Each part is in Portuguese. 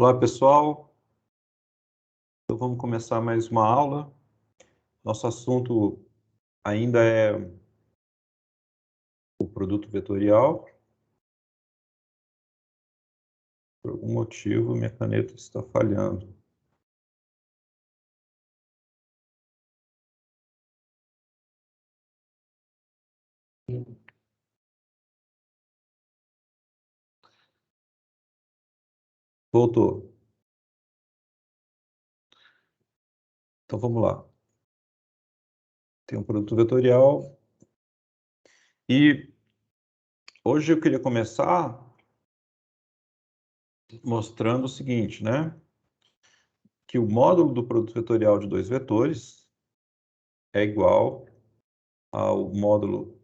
Olá, pessoal. Então, vamos começar mais uma aula. Nosso assunto ainda é o produto vetorial. Por algum motivo, minha caneta está falhando. Voltou. Então, vamos lá. Tem um produto vetorial. E hoje eu queria começar mostrando o seguinte, né? Que o módulo do produto vetorial de dois vetores é igual ao módulo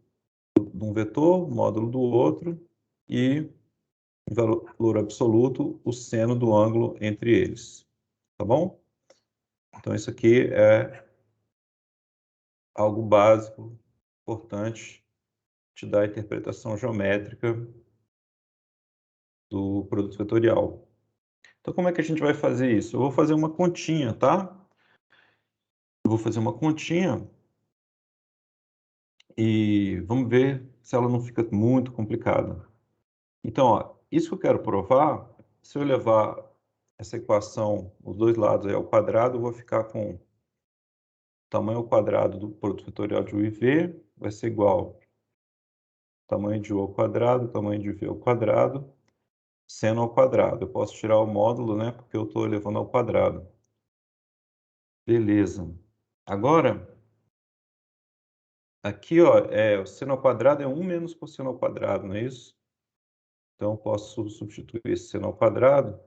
de um vetor, módulo do outro, e em valor absoluto, o seno do ângulo entre eles. Tá bom? Então, isso aqui é algo básico, importante, te dá a interpretação geométrica do produto vetorial. Então, como é que a gente vai fazer isso? Eu vou fazer uma continha, tá? Eu vou fazer uma continha e vamos ver se ela não fica muito complicada. Então, ó, isso que eu quero provar, se eu levar essa equação, os dois lados aí ao quadrado, eu vou ficar com o tamanho ao quadrado do produto vetorial de U e V, vai ser igual ao tamanho de U ao quadrado, tamanho de V ao quadrado, seno ao quadrado. Eu posso tirar o módulo, né, porque eu estou elevando ao quadrado. Beleza. Agora, aqui, ó, o seno ao quadrado é 1 menos cosseno ao quadrado, não é isso? Então, eu posso substituir esse seno ao quadrado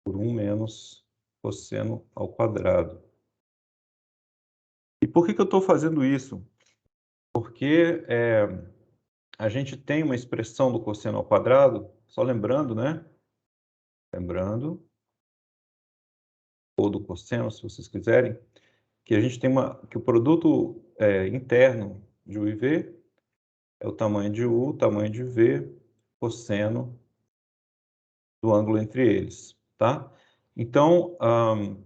por 1 menos cosseno ao quadrado. E por que eu estou fazendo isso? Porque a gente tem uma expressão do cosseno ao quadrado, só lembrando, né? Lembrando, ou do cosseno, se vocês quiserem, que a gente tem que o produto interno de U e V é o tamanho de U, tamanho de V, cosseno do ângulo entre eles, tá? Então, o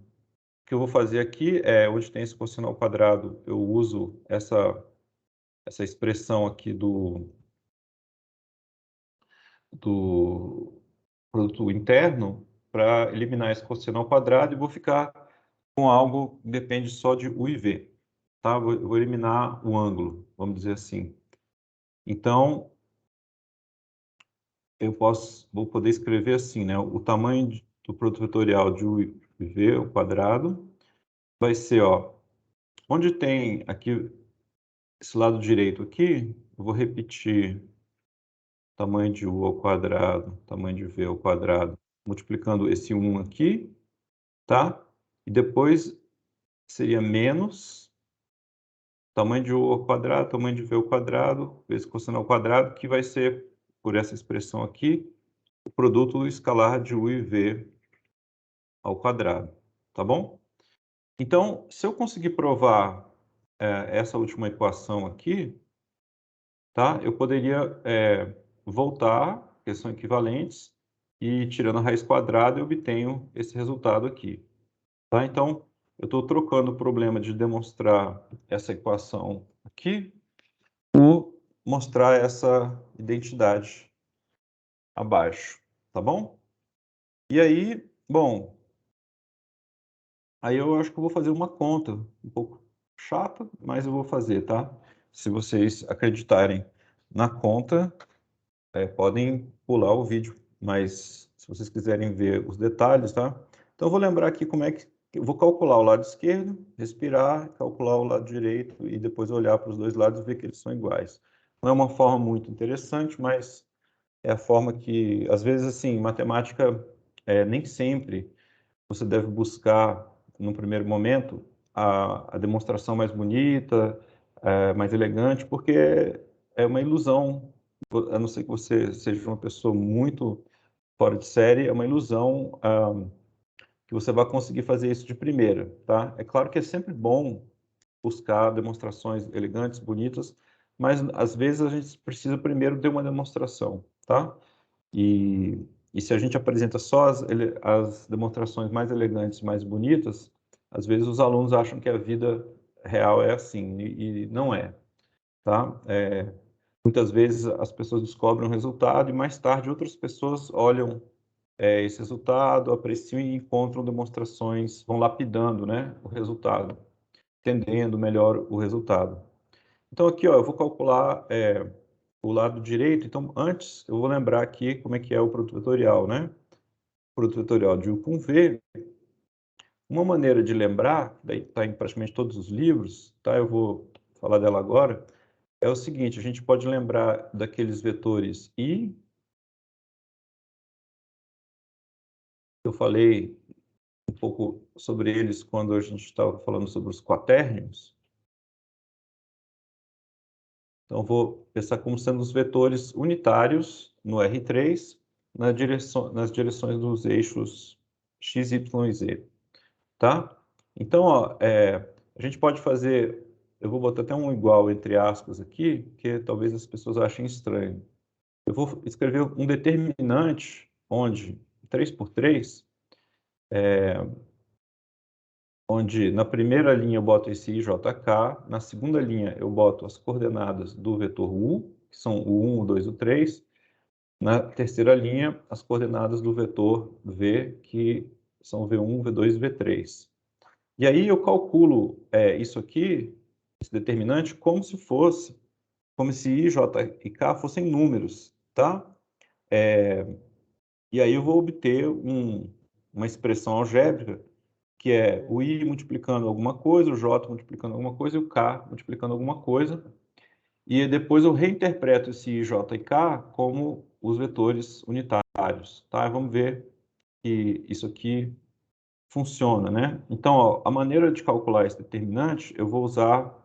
que eu vou fazer aqui é, onde tem esse cosseno ao quadrado, eu uso essa expressão aqui do produto interno para eliminar esse cosseno ao quadrado e vou ficar com algo que depende só de U e V, tá? Eu vou eliminar o ângulo, vamos dizer assim. Então, vou poder escrever assim, né? O tamanho do produto vetorial de U e V ao quadrado vai ser, ó, onde tem aqui esse lado direito aqui, eu vou repetir tamanho de U ao quadrado, tamanho de V ao quadrado, multiplicando esse 1 aqui, tá? E depois seria menos tamanho de U ao quadrado, tamanho de V ao quadrado, vezes cosseno ao quadrado, que vai ser, por essa expressão aqui, o produto escalar de U e V ao quadrado, tá bom? Então, se eu conseguir provar essa última equação aqui, tá? Eu poderia voltar, que são equivalentes, e tirando a raiz quadrada eu obtenho esse resultado aqui, tá? Então, eu estou trocando o problema de demonstrar essa equação aqui por mostrar essa identidade abaixo, tá bom? E aí, bom, aí eu acho que eu vou fazer uma conta um pouco chata, mas eu vou fazer, tá? Se vocês acreditarem na conta, podem pular o vídeo, mas se vocês quiserem ver os detalhes, tá? Então eu vou lembrar aqui como é que eu vou calcular o lado esquerdo, respirar, calcular o lado direito e depois olhar para os dois lados e ver que eles são iguais. Não é uma forma muito interessante, mas é a forma que, às vezes, assim, matemática, nem sempre você deve buscar, no primeiro momento, a demonstração mais bonita, mais elegante, porque é uma ilusão, a não ser que você seja uma pessoa muito fora de série, é uma ilusão que você vai conseguir fazer isso de primeira, tá? É claro que é sempre bom buscar demonstrações elegantes, bonitas, mas às vezes a gente precisa primeiro de uma demonstração, tá? E E se a gente apresenta só as demonstrações mais elegantes, mais bonitas, às vezes os alunos acham que a vida real é assim, e não é, tá? Muitas vezes as pessoas descobrem um resultado e mais tarde outras pessoas olham esse resultado, apreciam e encontram demonstrações, vão lapidando, né, o resultado, entendendo melhor o resultado. Então aqui, ó, eu vou calcular o lado direito. Então antes eu vou lembrar aqui como é que é o produto vetorial, né? Produto vetorial de U com V. Uma maneira de lembrar, daí está em praticamente todos os livros, tá? Eu vou falar dela agora. É o seguinte, a gente pode lembrar daqueles vetores I. Eu falei um pouco sobre eles quando a gente estava falando sobre os quatérnios. Então, vou pensar como sendo os vetores unitários no R3, nas direções dos eixos x, y e z, tá? Então, ó, a gente pode fazer, eu vou botar até um igual entre aspas aqui, porque talvez as pessoas achem estranho. Eu vou escrever um determinante onde 3 por 3, onde na primeira linha eu boto esse IJK, na segunda linha eu boto as coordenadas do vetor U, que são o 1, o 2 e o 3, na terceira linha as coordenadas do vetor V, que são V1, V2 e V3. E aí eu calculo isso aqui, esse determinante, como se I, J e K fossem números, tá? E aí eu vou obter uma expressão algébrica que é o I multiplicando alguma coisa, o J multiplicando alguma coisa e o K multiplicando alguma coisa. E depois eu reinterpreto esse I, J e K como os vetores unitários, tá? Vamos ver que isso aqui funciona, né? Então, ó, a maneira de calcular esse determinante, eu vou usar...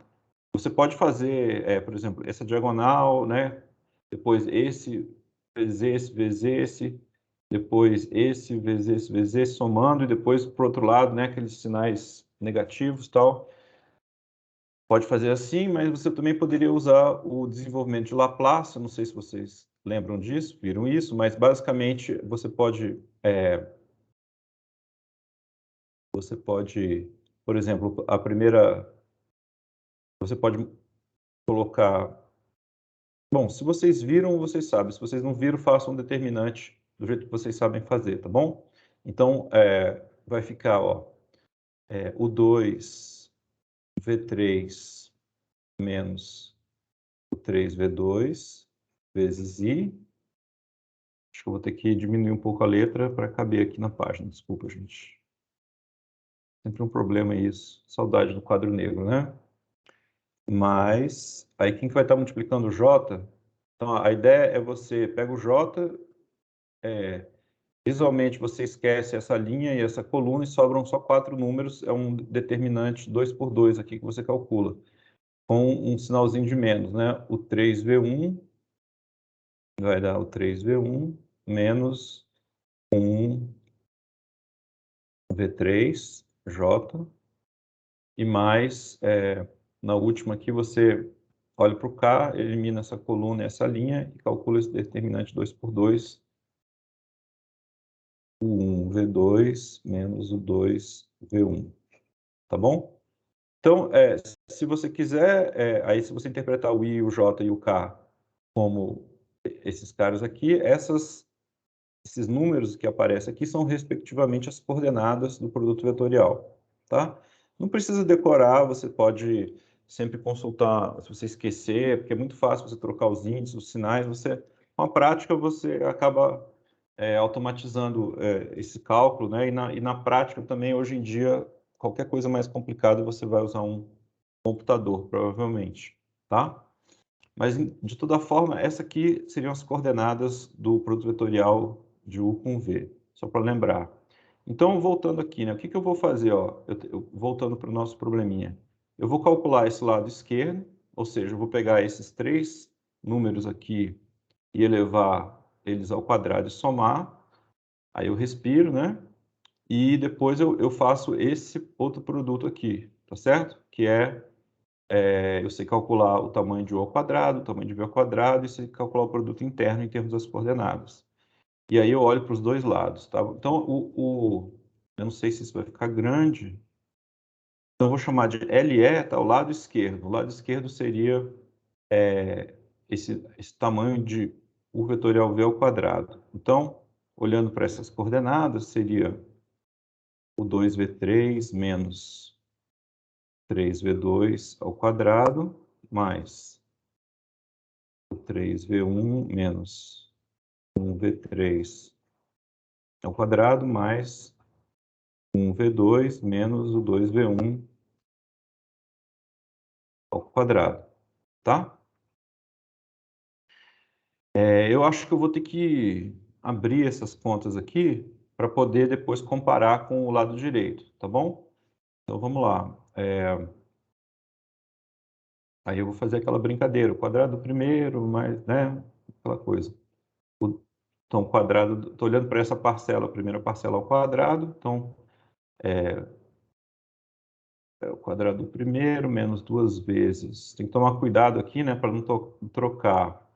Você pode fazer, por exemplo, essa diagonal, né? Depois esse vezes esse, depois esse vezes esse, somando, e depois, por outro lado, né, aqueles sinais negativos e tal. Pode fazer assim, mas você também poderia usar o desenvolvimento de Laplace, não sei se vocês lembram disso, viram isso, mas basicamente você pode, por exemplo, você pode colocar... Bom, se vocês viram, vocês sabem. Se vocês não viram, façam um determinante do jeito que vocês sabem fazer, tá bom? Então, vai ficar, ó, o 2V3 menos o 3V2 vezes I. Acho que eu vou ter que diminuir um pouco a letra para caber aqui na página. Desculpa, gente. Sempre um problema isso. Saudade do quadro negro, né? Mas, aí quem que vai estar multiplicando o J? Então, a ideia é você pega o J, visualmente você esquece essa linha e essa coluna e sobram só 4 números, é um determinante 2 por 2 aqui que você calcula, com um sinalzinho de menos, né? O 3V1 vai dar o 3V1 menos 1V3J, e mais, na última aqui você olha para o K, elimina essa coluna e essa linha e calcula esse determinante 2 por 2, o 1V2 menos o 2V1, tá bom? Então, se você quiser, aí se você interpretar o I, o J e o K como esses caras aqui, esses números que aparecem aqui são respectivamente as coordenadas do produto vetorial, tá? Não precisa decorar, você pode sempre consultar, se você esquecer, porque é muito fácil você trocar os índices, os sinais, com a prática você acaba automatizando esse cálculo, né? E na prática também, hoje em dia, qualquer coisa mais complicada você vai usar um computador, provavelmente, tá? Mas, de toda forma, essa aqui seriam as coordenadas do produto vetorial de U com V, só para lembrar. Então, voltando aqui, né, o que que eu vou fazer? Ó, voltando para o nosso probleminha. Eu vou calcular esse lado esquerdo, ou seja, eu vou pegar esses 3 números aqui e elevar eles ao quadrado e somar. Aí eu respiro, né? E depois eu faço esse outro produto aqui, tá certo? Que eu sei calcular o tamanho de U ao quadrado, o tamanho de V ao quadrado, e sei calcular o produto interno em termos das coordenadas. E aí eu olho para os dois lados, tá? Então, eu não sei se isso vai ficar grande. Então, eu vou chamar de LE, tá? O lado esquerdo. O lado esquerdo seria esse tamanho de U vetorial V ao quadrado. Então, olhando para essas coordenadas, seria o 2V3 menos 3V2 ao quadrado, mais o 3V1 menos 1V3 ao quadrado, mais 1V2 menos o 2V1 ao quadrado, tá? Eu acho que eu vou ter que abrir essas contas aqui para poder depois comparar com o lado direito, tá bom? Então vamos lá. Aí eu vou fazer aquela brincadeira, o quadrado do primeiro, mais, né? Aquela coisa. Então, o quadrado, estou olhando para essa parcela, a primeira parcela ao quadrado, então é o quadrado do primeiro menos 2 vezes. Tem que tomar cuidado aqui, né, para não trocar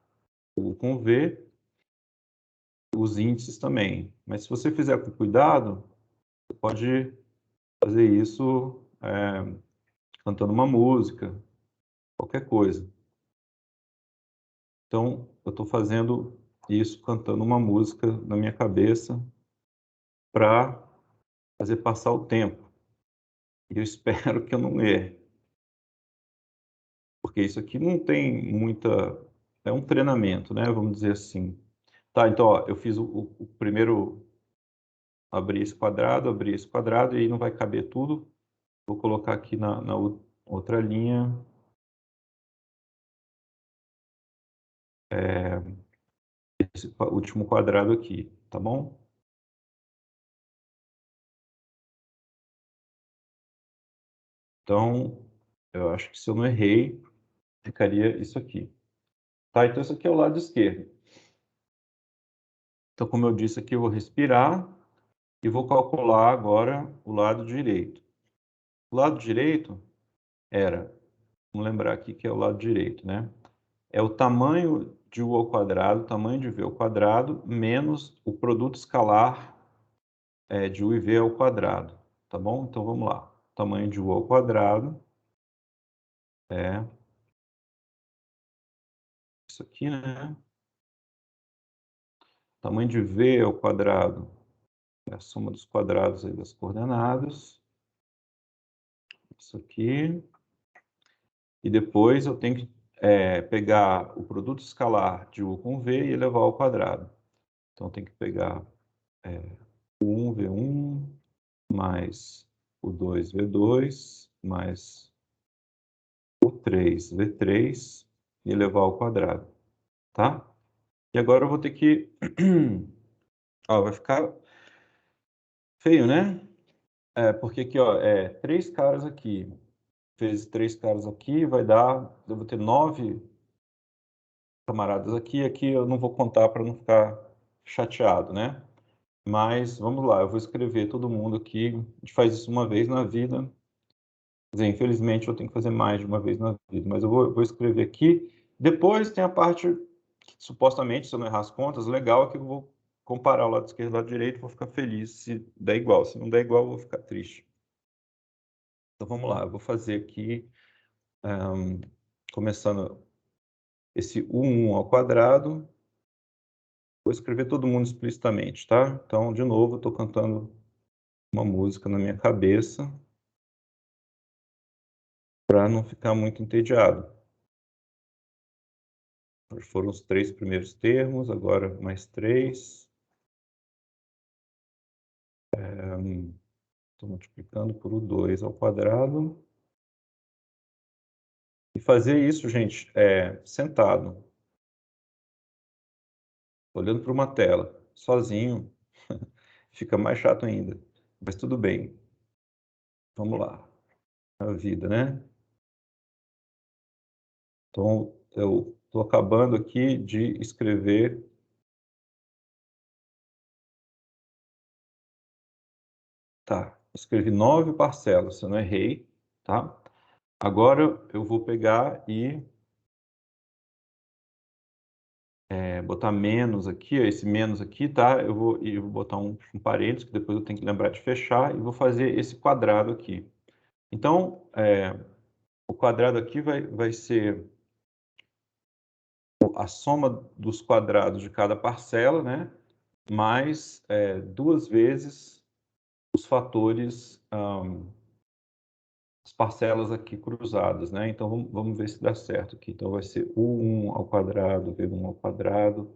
o com V, os índices também. Mas se você fizer com cuidado, você pode fazer isso cantando uma música, qualquer coisa. Então, eu estou fazendo isso cantando uma música na minha cabeça para fazer passar o tempo. E eu espero que eu não erre, porque isso aqui não tem muita... É um treinamento, né? Vamos dizer assim. Tá, então, ó, eu fiz o primeiro... Abrir esse quadrado, e aí não vai caber tudo. Vou colocar aqui na outra linha. Esse último quadrado aqui, tá bom? Então, eu acho que se eu não errei, ficaria isso aqui. Tá, então isso aqui é o lado esquerdo. Então, como eu disse aqui, eu vou respirar e vou calcular agora o lado direito. O lado direito era, vamos lembrar aqui que é o lado direito, né? É o tamanho de U ao quadrado, o tamanho de V ao quadrado, menos o produto escalar de U e V ao quadrado, tá bom? Então, vamos lá. O tamanho de U ao quadrado é isso aqui, né? O tamanho de V ao quadrado é a soma dos quadrados aí das coordenadas. Isso aqui. E depois eu tenho que pegar o produto escalar de U com V e elevar ao quadrado. Então, eu tenho que pegar o 1V1 mais o 2V2 mais o 3V3 e elevar ao quadrado, tá? E agora eu vou ter que... Ó, vai ficar feio, né? Porque aqui, ó, 3 caras aqui, vezes 3 caras aqui, vai dar... Eu vou ter 9 camaradas aqui. Aqui eu não vou contar para não ficar chateado, né? Mas, vamos lá, eu vou escrever todo mundo aqui. A gente faz isso uma vez na vida. Quer dizer, infelizmente, eu tenho que fazer mais de uma vez na vida. Mas eu vou escrever aqui. Depois tem a parte que, supostamente, se eu não errar as contas, legal é que eu vou comparar o lado esquerdo e o lado direito, vou ficar feliz se der igual. Se não der igual, eu vou ficar triste. Então, vamos lá. Eu vou fazer aqui, começando esse U1 ao quadrado. Vou escrever todo mundo explicitamente, tá? Então, de novo, eu estou cantando uma música na minha cabeça para não ficar muito entediado. Foram os 3 primeiros termos, agora mais 3. Estou multiplicando por 2 ao quadrado. E fazer isso, gente, sentado, olhando para uma tela, sozinho, fica mais chato ainda. Mas tudo bem. Vamos lá. A vida, né? Então, eu estou acabando aqui de escrever. Tá, escrevi 9 parcelas, eu não errei, tá? Agora eu vou pegar e botar menos aqui, ó, esse menos aqui, tá? Eu vou botar um parênteses, que depois eu tenho que lembrar de fechar, e vou fazer esse quadrado aqui. Então, o quadrado aqui vai ser a soma dos quadrados de cada parcela, né? Mais 2 vezes os fatores, as parcelas aqui cruzadas, né? Então, vamos ver se dá certo aqui. Então, vai ser U1 ao quadrado, V1 ao quadrado.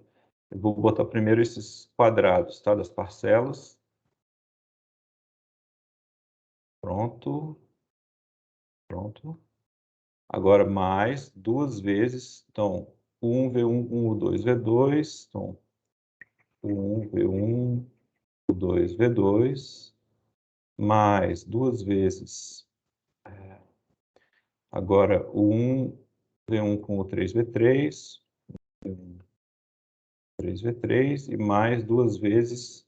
Eu vou botar primeiro esses quadrados, tá? Das parcelas. Pronto. Pronto. Agora, mais 2 vezes. Então, U1, V1, U2, V2. Então, U1, V1, U2, V2. Mais 2 vezes. Agora, o 1, V1 com o 3V3. 3V3 e mais 2 vezes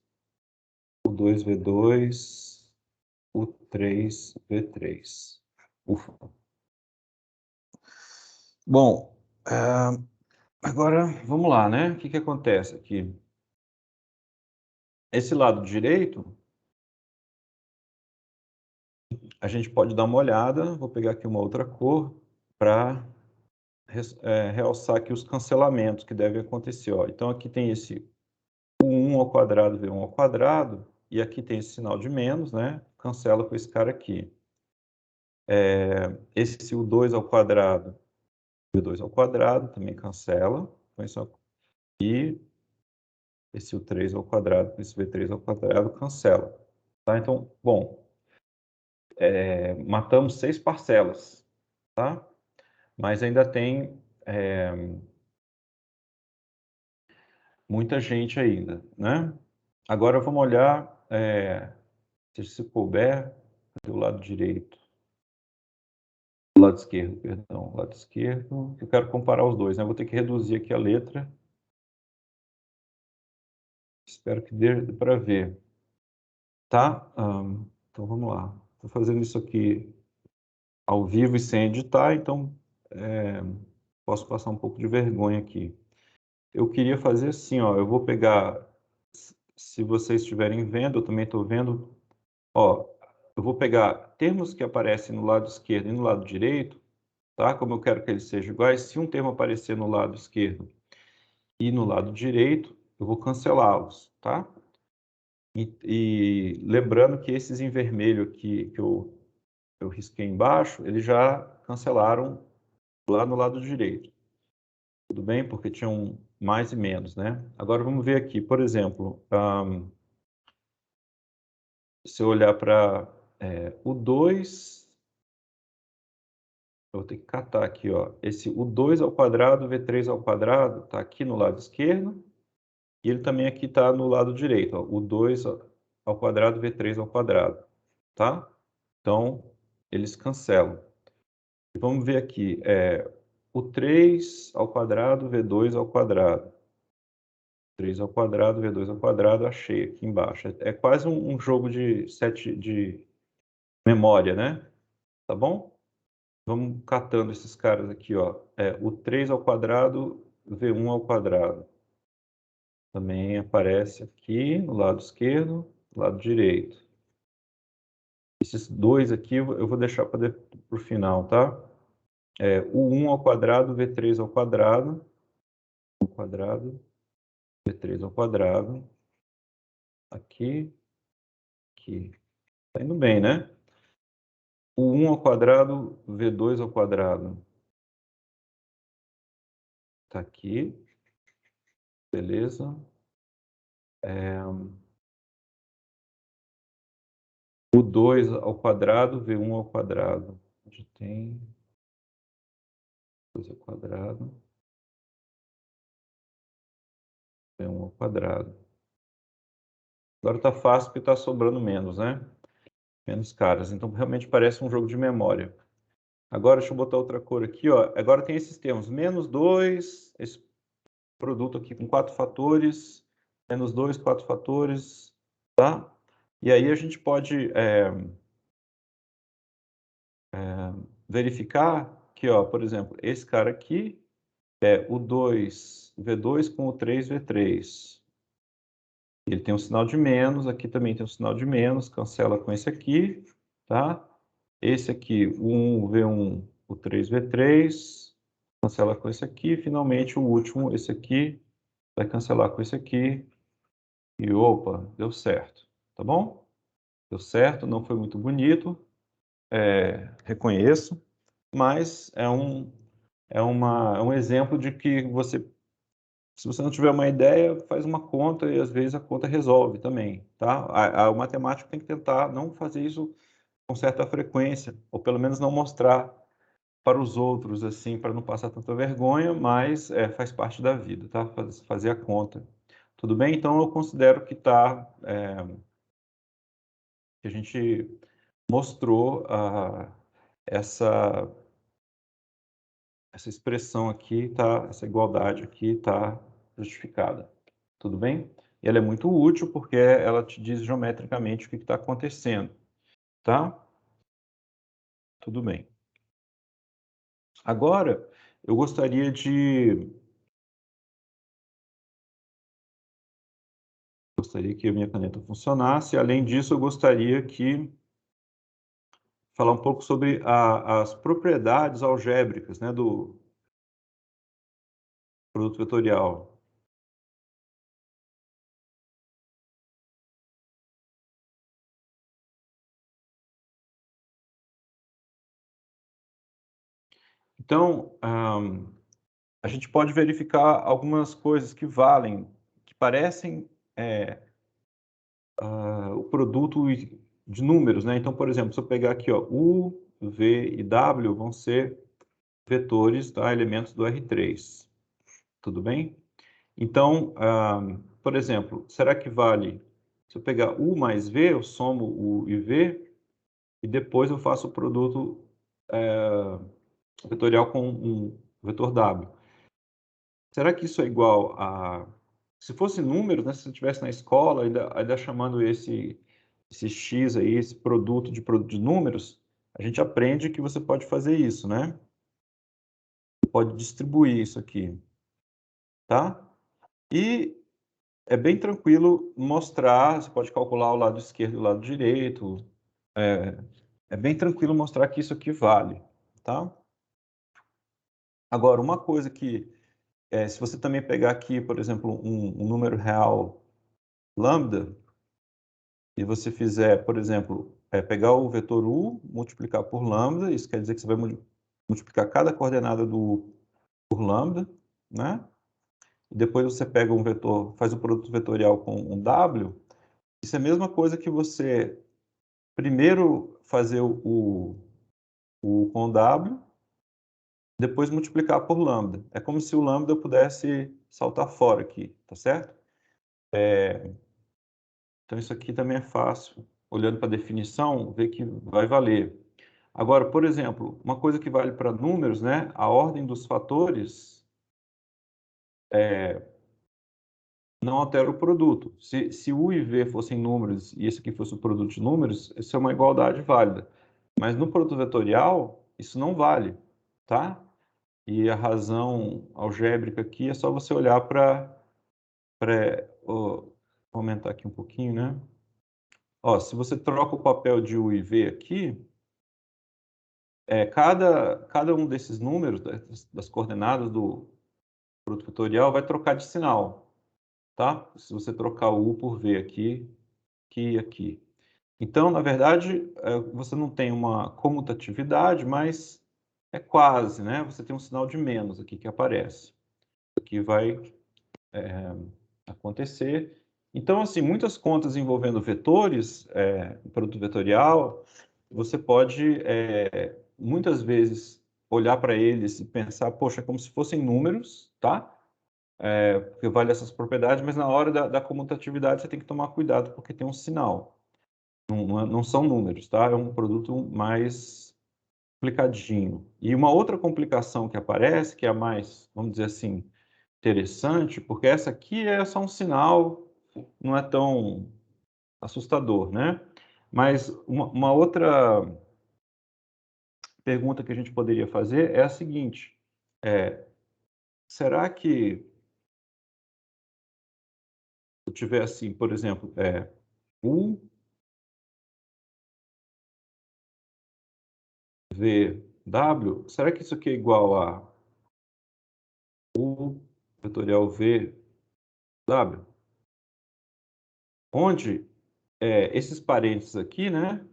o 2V2, o 3V3. Ufa. Bom, agora vamos lá, né? O que acontece aqui? Esse lado direito, a gente pode dar uma olhada. Vou pegar aqui uma outra cor para realçar aqui os cancelamentos que devem acontecer. Ó. Então, aqui tem esse 1 ao quadrado, V1 ao quadrado, e aqui tem esse sinal de menos, né? Cancela com esse cara aqui. Esse U2 ao quadrado, V2 ao quadrado, também cancela. E esse U3 ao quadrado, esse V3 ao quadrado, cancela. Tá? Então, bom, matamos 6 parcelas, tá? Mas ainda tem muita gente ainda, né? Agora vamos olhar, se couber, do lado direito. Do lado esquerdo, perdão, lado esquerdo. Eu quero comparar os dois, né? Vou ter que reduzir aqui a letra. Espero que dê para ver. Tá? Então vamos lá. Estou fazendo isso aqui ao vivo e sem editar, então posso passar um pouco de vergonha aqui. Eu queria fazer assim, ó. Eu vou pegar, se vocês estiverem vendo, eu também estou vendo. Ó, eu vou pegar termos que aparecem no lado esquerdo e no lado direito, tá? Como eu quero que eles sejam iguais, se um termo aparecer no lado esquerdo e no lado direito, eu vou cancelá-los, tá? E lembrando que esses em vermelho aqui que eu risquei embaixo, eles já cancelaram lá no lado direito. Tudo bem? Porque tinham mais e menos, né? Agora vamos ver aqui, por exemplo, se eu olhar para o 2, eu vou ter que catar aqui, ó. Esse U2 ao quadrado, V3 ao quadrado, está aqui no lado esquerdo, e ele também aqui está no lado direito, ó. U2 ao quadrado, V3 ao quadrado, tá? Então, eles cancelam. Vamos ver aqui, o 3 ao quadrado, V2 ao quadrado. 3 ao quadrado, V2 ao quadrado, achei aqui embaixo. É quase um jogo de memória, né? Tá bom? Vamos catando esses caras aqui, ó. O 3 ao quadrado, V1 ao quadrado. Também aparece aqui no lado esquerdo, no lado direito. Esses dois aqui eu vou deixar para o final, tá? O 1 ao quadrado, V3 ao quadrado. V3 ao quadrado. Aqui, aqui. Tá indo bem, né? O 1 ao quadrado, V2 ao quadrado. Tá aqui. Beleza. O 2 ao quadrado, V1 ao quadrado. Onde tem 2 ao quadrado, V1 ao quadrado. Agora tá fácil porque tá sobrando menos, né? Menos caras. Então, realmente parece um jogo de memória. Agora, deixa eu botar outra cor aqui, ó. Agora tem esses termos. Menos 2, esse produto aqui com 4 fatores. Menos 2, 4 fatores, tá? E aí a gente pode verificar que, ó, por exemplo, esse cara aqui, é o 2V2 com o 3V3. Ele tem um sinal de menos, aqui também tem um sinal de menos, cancela com esse aqui, tá? Esse aqui, o 1V1, o 3V3, cancela com esse aqui. Finalmente, o último, esse aqui, vai cancelar com esse aqui. E opa, deu certo, tá bom? Deu certo, não foi muito bonito, reconheço, mas é um exemplo de que se você não tiver uma ideia, faz uma conta e às vezes a conta resolve também, tá? O matemático tem que tentar não fazer isso com certa frequência, ou pelo menos não mostrar para os outros, assim, para não passar tanta vergonha, mas faz parte da vida, tá? Fazer a conta. Tudo bem? Então eu considero que que a gente mostrou essa essa expressão aqui, tá? Essa igualdade aqui está justificada. Tudo bem? E ela é muito útil porque ela te diz geometricamente o que está acontecendo, tá? Tudo bem. Agora, eu gostaria que a minha caneta funcionasse. Além disso, eu gostaria que falar um pouco sobre as propriedades algébricas, né, do produto vetorial. Então, a gente pode verificar algumas coisas que valem, que parecem o produto de números, né? Então, por exemplo, se eu pegar aqui, ó, U, V e W vão ser vetores, tá? Elementos do R3. Tudo bem? Então, por exemplo, será que vale, se eu pegar U mais V, eu somo U e V, e depois eu faço o produto vetorial com um vetor W. Será que isso é igual a... Se fosse números, né, se você estivesse na escola, ainda chamando esse X aí, esse produto de números, a gente aprende que você pode fazer isso, né? Você pode distribuir isso aqui, tá? E é bem tranquilo mostrar, você pode calcular o lado esquerdo e o lado direito, é bem tranquilo mostrar que isso aqui vale, tá? Agora, uma coisa que, se você também pegar aqui, por exemplo, um número real lambda, e você fizer, por exemplo, pegar o vetor u, multiplicar por lambda, isso quer dizer que você vai multiplicar cada coordenada do u por lambda, né? E depois você pega um vetor, faz o produto vetorial com um w, isso é a mesma coisa que você primeiro fazer o com w, depois multiplicar por lambda. É como se o lambda pudesse saltar fora aqui, tá certo? Então isso aqui também é fácil. Olhando para a definição, ver que vai valer. Agora, por exemplo, uma coisa que vale para números, né? A ordem dos fatores não altera o produto. Se U e V fossem números e esse aqui fosse o produto de números, isso é uma igualdade válida. Mas no produto vetorial, isso não vale, tá? E a razão algébrica aqui é só você olhar para... Vou aumentar aqui um pouquinho, né? Ó, se você troca o papel de U e V aqui, cada um desses números, das coordenadas do produto vetorial, vai trocar de sinal, tá? Se você trocar o U por V aqui, aqui e aqui. Então, na verdade, você não tem uma comutatividade, mas é quase, né? Você tem um sinal de menos aqui que aparece. Aqui vai acontecer. Então, assim, muitas contas envolvendo vetores, produto vetorial, você pode, muitas vezes, olhar para eles e pensar, poxa, é como se fossem números, tá? Porque vale essas propriedades, mas na hora da comutatividade você tem que tomar cuidado, porque tem um sinal. Não são números, tá? É um produto mais complicadinho. E uma outra complicação que aparece, que é a mais, vamos dizer assim, interessante, porque essa aqui é só um sinal, não é tão assustador, né? Mas uma outra pergunta que a gente poderia fazer é a seguinte: será que se eu tiver assim, por exemplo, U, V, W, será que isso aqui é igual a U vetorial V, W? Onde esses parênteses aqui, né,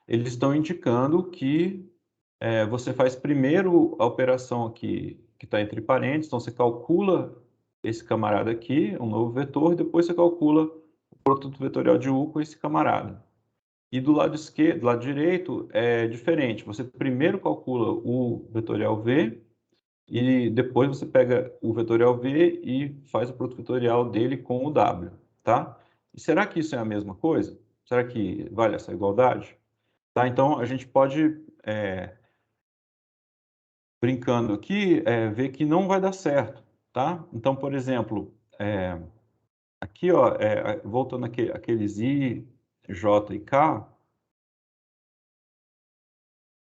eles estão indicando que você faz primeiro a operação aqui que está entre parênteses, então você calcula esse camarada aqui, um novo vetor, e depois você calcula o produto vetorial de U com esse camarada. E do lado esquerdo, do lado direito, é diferente. Você primeiro calcula o vetorial V, e depois você pega o vetorial V e faz o produto vetorial dele com o W, tá? E será que isso é a mesma coisa? Será que vale essa igualdade? Tá, então a gente pode, brincando aqui, ver que não vai dar certo, tá? Então, por exemplo, aqui, ó, voltando aqueles I, J e K,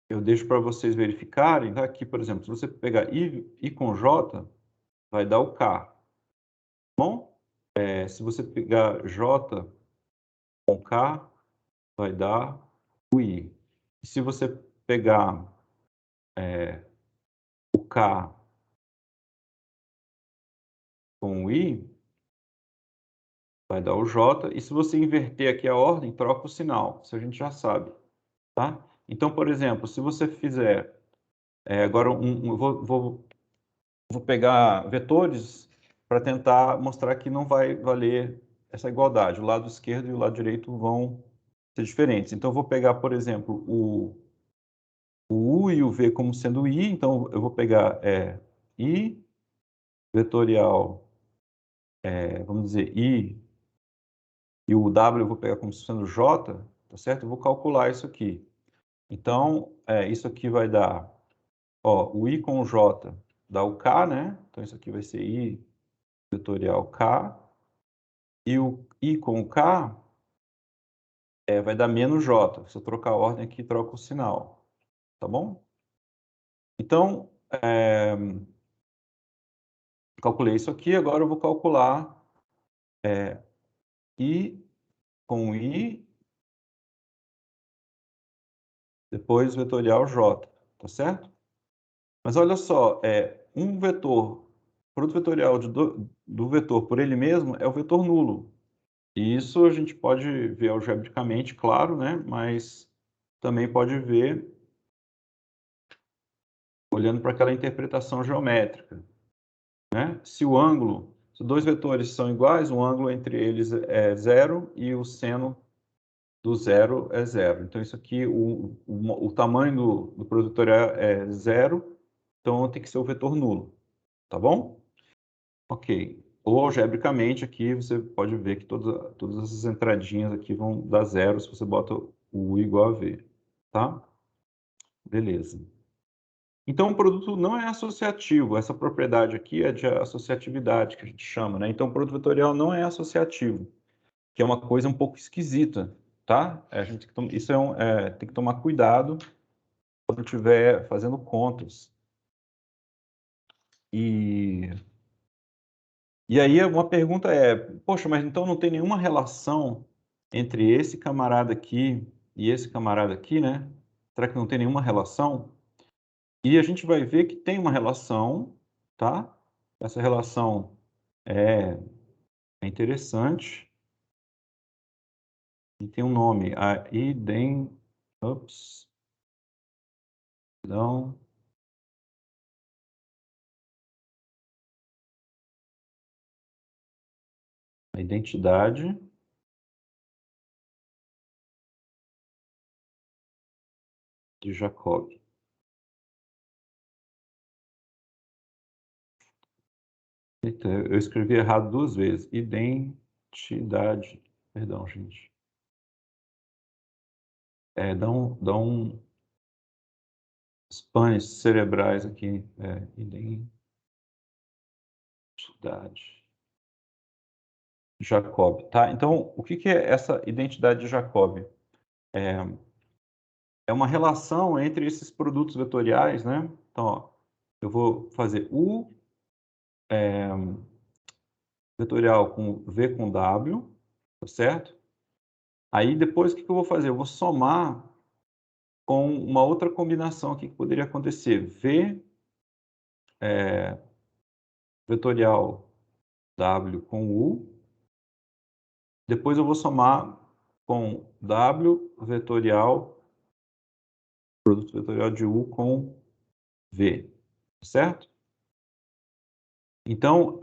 eu deixo para vocês verificarem, tá? Aqui, por exemplo, se você pegar I com J, vai dar o K, tá bom? Se você pegar J com K, vai dar o I. E se você pegar o K com o I, vai dar o J. E se você inverter aqui a ordem, troca o sinal. Isso a gente já sabe, tá? Então, por exemplo, se você fizer agora eu vou pegar vetores para tentar mostrar que não vai valer essa igualdade. O lado esquerdo e o lado direito vão ser diferentes. Então, eu vou pegar, por exemplo, o U e o V como sendo I. Então, eu vou pegar I vetorial, vamos dizer, I, e o W eu vou pegar como sendo J, tá certo? Eu vou calcular isso aqui. Então, isso aqui vai dar, ó, o I com o J dá o K, né? Então, isso aqui vai ser I vetorial K. E o I com o K vai dar menos J. Se eu trocar a ordem aqui, troca o sinal. Tá bom? Então, calculei isso aqui. Agora eu vou calcular I com I, depois vetorial J. Tá certo? Mas olha só, um vetor, produto vetorial do vetor por ele mesmo é o vetor nulo. E isso a gente pode ver algebricamente, claro, né? Mas também pode ver olhando para aquela interpretação geométrica, né? Se dois vetores são iguais, o ângulo entre eles é zero e o seno do zero é zero. Então, isso aqui, o tamanho do produto vetorial é zero, então tem que ser o vetor nulo, tá bom? Ok. Ou algebricamente aqui você pode ver que todas essas entradinhas aqui vão dar zero se você bota o U igual a V, tá? Beleza. Então, o produto não é associativo. Essa propriedade aqui é de associatividade, que a gente chama, né? Então, o produto vetorial não é associativo, que é uma coisa um pouco esquisita, tá? Isso tem que tomar cuidado quando estiver fazendo contas. E aí, uma pergunta poxa, mas então não tem nenhuma relação entre esse camarada aqui e esse camarada aqui, né? Será que não tem nenhuma relação? E a gente vai ver que tem uma relação, tá? Essa relação é interessante e tem um nome, ups, não, a identidade de Jacob. Eita, eu escrevi errado duas vezes. Identidade. Perdão, gente. Dá um os pães cerebrais aqui, identidade Jacob, tá? Então, o que é essa identidade de Jacob? É uma relação entre esses produtos vetoriais, né? Então, ó, eu vou fazer U vetorial com V com W, tá certo? Aí depois o que eu vou fazer? Eu vou somar com uma outra combinação aqui que poderia acontecer. V vetorial W com U. Depois eu vou somar com W vetorial, produto vetorial de U com V, certo? Então,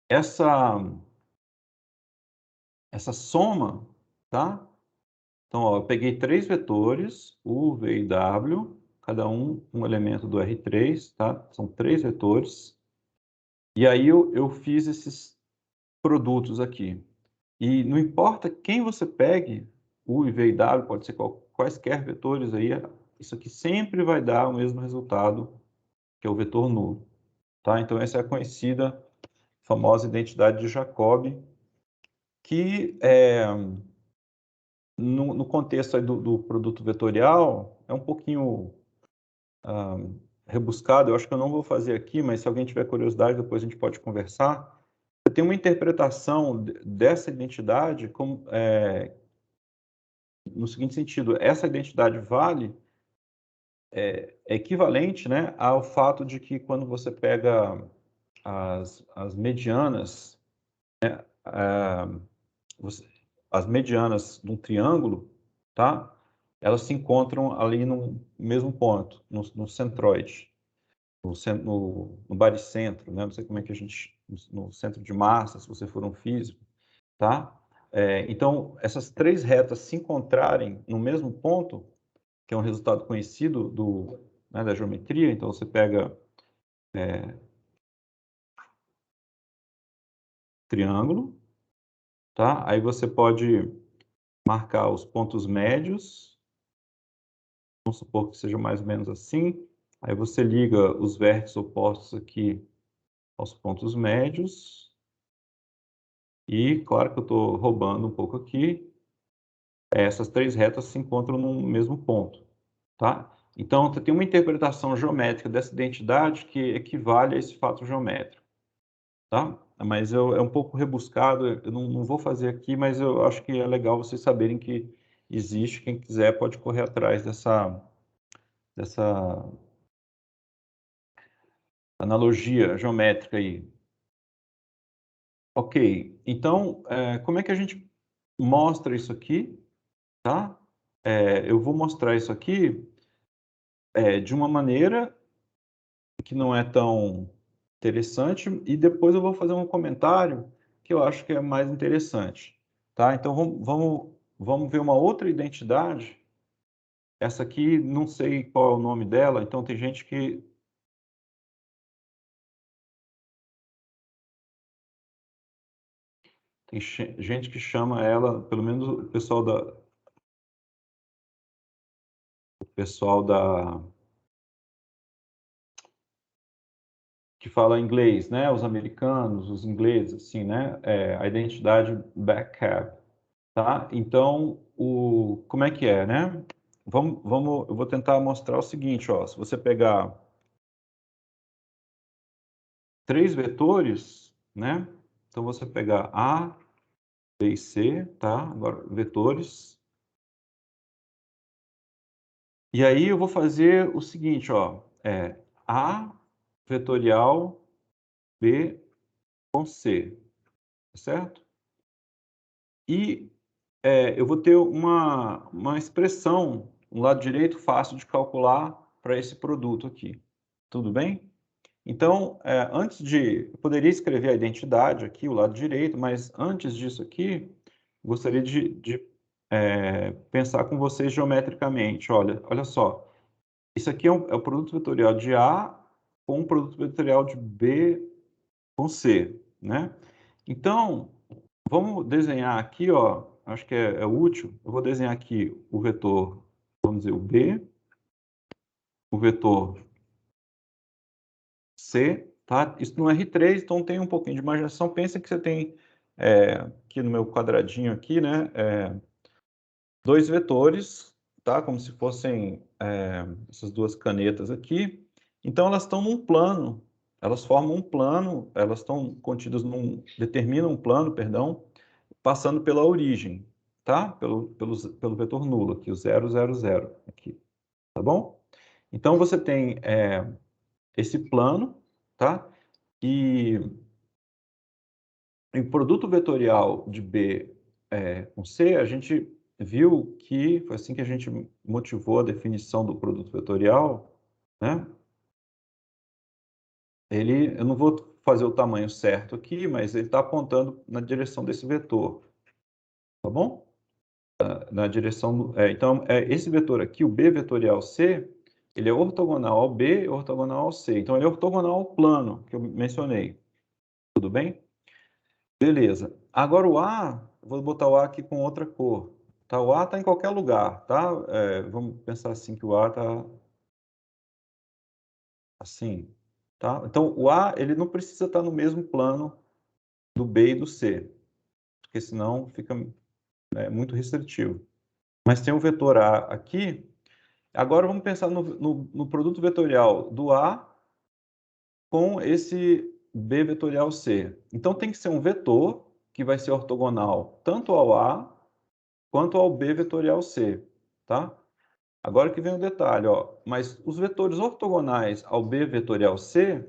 essa soma, tá? Então, ó, eu peguei 3 vetores, U, V e W, cada um elemento do R3, tá? São 3 vetores. E aí eu fiz esses produtos aqui. E não importa quem você pegue, U, V e W, pode ser quaisquer vetores aí, isso aqui sempre vai dar o mesmo resultado, que é o vetor nulo, tá? Então, essa é a conhecida, famosa identidade de Jacobi, que no contexto aí do produto vetorial, é um pouquinho rebuscado, eu acho que eu não vou fazer aqui, mas se alguém tiver curiosidade, depois a gente pode conversar. Eu tenho uma interpretação dessa identidade como, no seguinte sentido: essa identidade vale, é equivalente, né, ao fato de que quando você pega as medianas, as medianas de um triângulo, tá? Elas se encontram ali no mesmo ponto, no centroide, no baricentro, né? Não sei como é que a gente, no centro de massa, se você for um físico, tá? Então, essas 3 retas se encontrarem no mesmo ponto, que é um resultado conhecido né, da geometria. Então, você pega triângulo, tá? Aí você pode marcar os pontos médios, vamos supor que seja mais ou menos assim. Aí você liga os vértices opostos aqui aos pontos médios. E, claro que eu estou roubando um pouco aqui, essas 3 retas se encontram no mesmo ponto, tá? Então, tem uma interpretação geométrica dessa identidade que equivale a esse fato geométrico, tá? Mas é um pouco rebuscado, eu não vou fazer aqui, mas eu acho que é legal vocês saberem que existe. Quem quiser pode correr atrás dessa analogia geométrica aí. Ok, então, como é que a gente mostra isso aqui, tá? Eu vou mostrar isso aqui de uma maneira que não é tão interessante, e depois eu vou fazer um comentário que eu acho que é mais interessante, tá? Então, vamos ver uma outra identidade. Essa aqui, não sei qual é o nome dela, então tem gente que chama ela, pelo menos o pessoal da que fala inglês, né? Os americanos, os ingleses, assim, né? A identidade back-cab, tá? Então, como é que é, né? Eu vou tentar mostrar o seguinte, ó. Se você pegar 3 vetores, né? Então, você pegar A, B e C, tá? Agora, vetores. E aí eu vou fazer o seguinte, ó. A vetorial B com C, certo? E eu vou ter uma expressão, um lado direito fácil de calcular para esse produto aqui. Tudo bem? Então, eu poderia escrever a identidade aqui, o lado direito, mas antes disso aqui, gostaria de pensar com vocês geometricamente. Olha só, isso aqui é o produto vetorial de A com o produto vetorial de B com C, né? Então, vamos desenhar aqui, ó, acho que é útil. Eu vou desenhar aqui o vetor, vamos dizer, o B, o vetor C, tá? Isso no R3, então tem um pouquinho de imaginação. Pensa que você tem aqui no meu quadradinho aqui, né? 2 vetores, tá? Como se fossem essas duas canetas aqui. Então, elas estão num plano, elas formam um plano, elas estão contidas determinam um plano, perdão, passando pela origem, tá? Pelo vetor nulo aqui, o 0, 0, 0 aqui, tá bom? Então, você tem esse plano, tá? E em produto vetorial de B com C, a gente viu que foi assim que a gente motivou a definição do produto vetorial, né? Eu não vou fazer o tamanho certo aqui, mas ele está apontando na direção desse vetor, tá bom? Na direção, então, esse vetor aqui, o B vetorial C, ele é ortogonal ao B e ortogonal ao C. Então, ele é ortogonal ao plano que eu mencionei. Tudo bem? Beleza. Agora o A, eu vou botar o A aqui com outra cor. Tá? O A está em qualquer lugar, tá? Vamos pensar assim que o A está assim, tá? Então, o A, ele não precisa estar no mesmo plano do B e do C, porque senão fica muito restritivo. Mas tem um vetor A aqui. Agora vamos pensar no produto vetorial do A com esse B vetorial C. Então tem que ser um vetor que vai ser ortogonal tanto ao A quanto ao B vetorial C, tá? Agora que vem o detalhe, ó, mas os vetores ortogonais ao B vetorial C,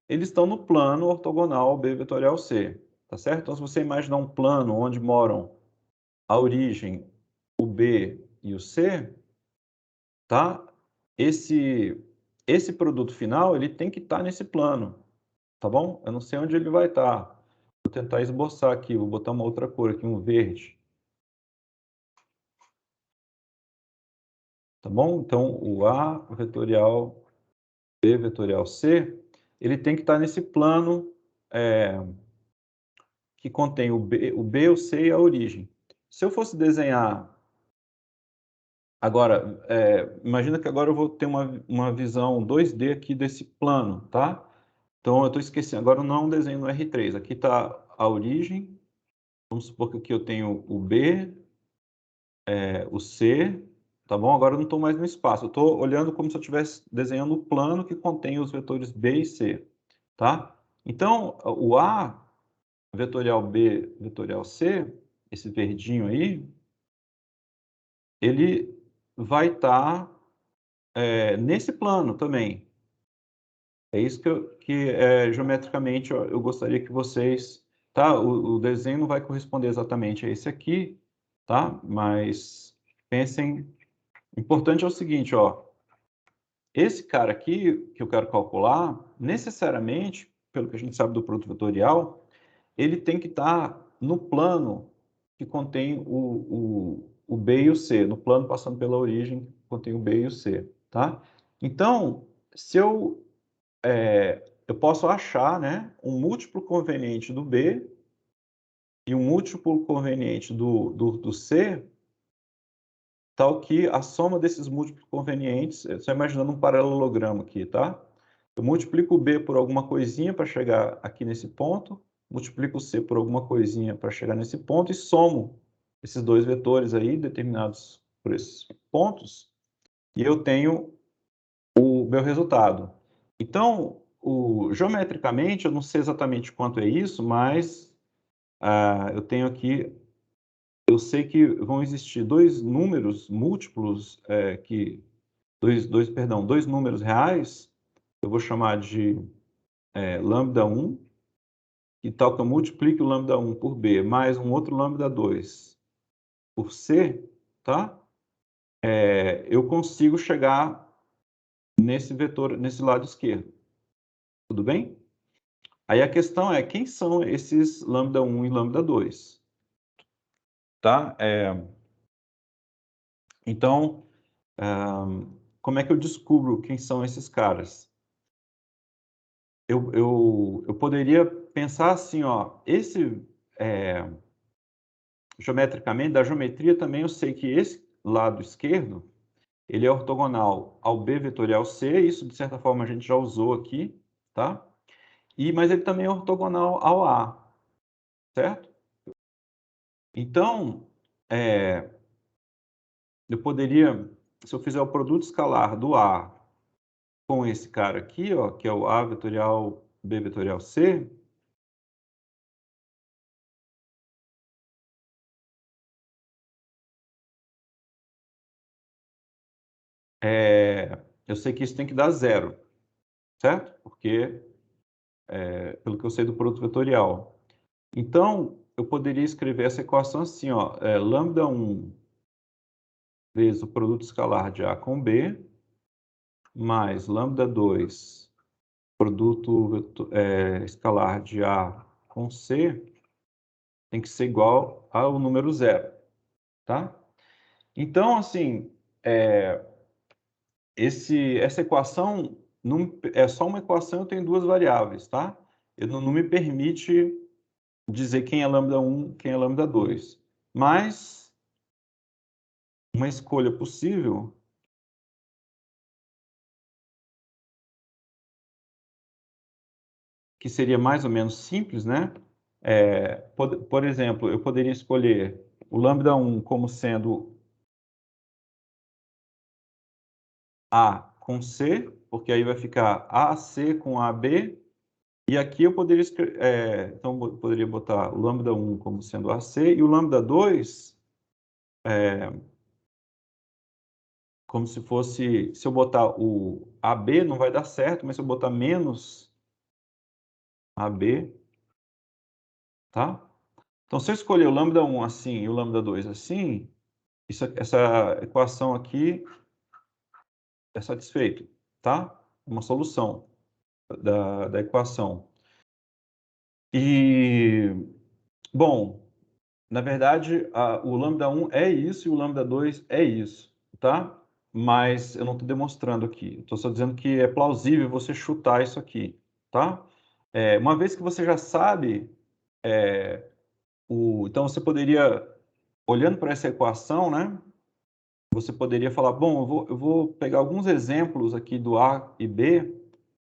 eles estão no plano ortogonal ao B vetorial C, tá certo? Então se você imaginar um plano onde moram a origem, o B e o C, tá? Esse produto final, ele tem que estar nesse plano, tá bom? Eu não sei onde ele vai estar. Vou tentar esboçar aqui, vou botar uma outra cor aqui, um verde. Tá bom? Então, o A vetorial, B vetorial C, ele tem que estar nesse plano que contém o B, o C e a origem. Se eu fosse desenhar agora, imagina que agora eu vou ter uma visão 2D aqui desse plano, tá? Então, eu estou esquecendo, agora não é um desenho no R3, aqui está a origem, vamos supor que aqui eu tenho o B, o C, tá bom? Agora eu não estou mais no espaço, eu estou olhando como se eu estivesse desenhando o plano que contém os vetores B e C, tá? Então, o A, vetorial B, vetorial C, esse verdinho aí, ele vai estar nesse plano também. É isso que geometricamente eu gostaria que vocês... Tá? O desenho não vai corresponder exatamente a esse aqui, tá? Mas pensem... O importante é o seguinte, ó. Esse cara aqui, que eu quero calcular, necessariamente, pelo que a gente sabe do produto vetorial, ele tem que estar no plano que contém o B e o C, no plano passando pela origem, que contém o B e o C, tá? Então, se eu posso achar, né, um múltiplo conveniente do B e um múltiplo conveniente do C, tal que a soma desses múltiplos convenientes, só imaginando um paralelogramo aqui, tá? Eu multiplico o B por alguma coisinha para chegar aqui nesse ponto, multiplico o C por alguma coisinha para chegar nesse ponto e somo esses dois vetores aí, determinados por esses pontos, e eu tenho o meu resultado. Então, geometricamente, eu não sei exatamente quanto é isso, mas eu tenho aqui, eu sei que vão existir dois números múltiplos, dois números reais, eu vou chamar de lambda 1, e tal que eu multiplique o lambda 1 por B, mais um outro lambda 2 por C, tá? Eu consigo chegar nesse vetor, nesse lado esquerdo. Tudo bem? Aí a questão é, quem são esses lambda 1 e lambda 2? Tá? Então, como é que eu descubro quem são esses caras? Eu poderia pensar assim, ó, geometricamente, da geometria também eu sei que esse lado esquerdo, ele é ortogonal ao B vetorial C, isso de certa forma a gente já usou aqui, tá? Mas ele também é ortogonal ao A, certo? Então, eu poderia se eu fizer o produto escalar do A com esse cara aqui, ó, que é o A vetorial B vetorial C, eu sei que isso tem que dar 0, certo? Porque, pelo que eu sei do produto vetorial. Então, eu poderia escrever essa equação assim, ó, lambda 1 vezes o produto escalar de A com B, mais lambda 2 produto escalar de A com C, tem que ser igual ao número 0, tá? Então, assim, essa equação é só uma equação, eu tenho duas variáveis, tá? Ele não me permite dizer quem é lambda 1, quem é lambda 2. Mas uma escolha possível que seria mais ou menos simples, né? Por exemplo, eu poderia escolher o lambda 1 como sendo A com C, porque aí vai ficar AC com AB, e aqui eu poderia então eu poderia botar o lambda 1 como sendo AC, e o lambda 2 como se fosse, se eu botar o AB não vai dar certo, mas se eu botar menos AB, tá? Então, se eu escolher o lambda 1 assim e o lambda 2 assim, essa equação aqui é satisfeita, tá? Uma solução da equação. E, bom, na verdade, o lambda 1 é isso e o lambda 2 é isso, tá? Mas eu não estou demonstrando aqui. Estou só dizendo que é plausível você chutar isso aqui, tá? Uma vez que você já sabe, então você poderia, olhando para essa equação, né? Você poderia falar, bom, eu vou pegar alguns exemplos aqui do A e B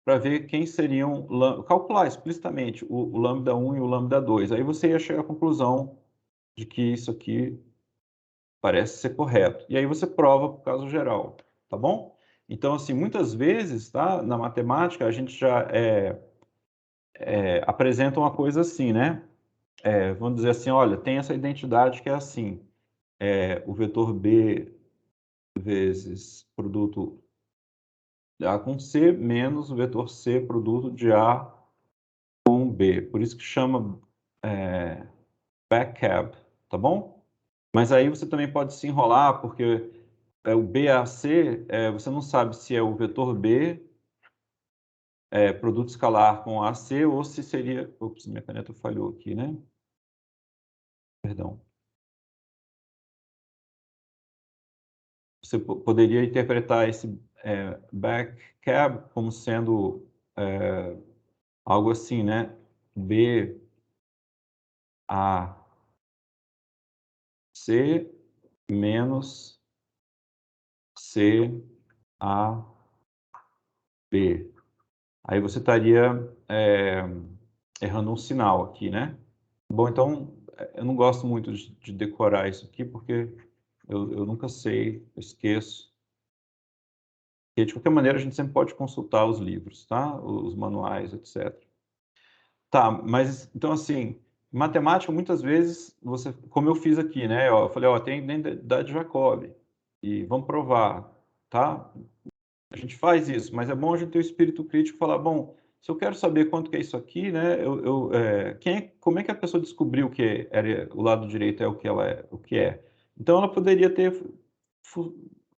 para ver quem seriam, calcular explicitamente o lambda 1 e o lambda 2. Aí você ia chegar à conclusão de que isso aqui parece ser correto. E aí você prova por caso geral, tá bom? Então, assim, muitas vezes, tá, na matemática, a gente já apresenta uma coisa assim, né? Vamos dizer assim, olha, tem essa identidade que é assim, o vetor B vezes produto de A com C menos o vetor C produto de A com B. Por isso que chama backcab, tá bom? Mas aí você também pode se enrolar, porque o BAC, você não sabe se é o vetor B, produto escalar com AC, ou se seria... Ops, minha caneta falhou aqui, né? Perdão. Você poderia interpretar esse backcab como sendo algo assim, né? B, A, C menos C, A, B. Aí você estaria errando um sinal aqui, né? Bom, então, eu não gosto muito de decorar isso aqui, porque eu nunca sei, eu esqueço. E, de qualquer maneira, a gente sempre pode consultar os livros, tá? Os manuais, etc. Tá, mas, então, assim, matemática, muitas vezes, você, como eu fiz aqui, né? Eu falei, ó, tem a identidade de Jacobi, e vamos provar, tá? A gente faz isso, mas é bom a gente ter o espírito crítico e falar, bom, se eu quero saber quanto que é isso aqui, né, como é que a pessoa descobriu que era, o lado direito é o que ela é, o que é? Então ela poderia ter,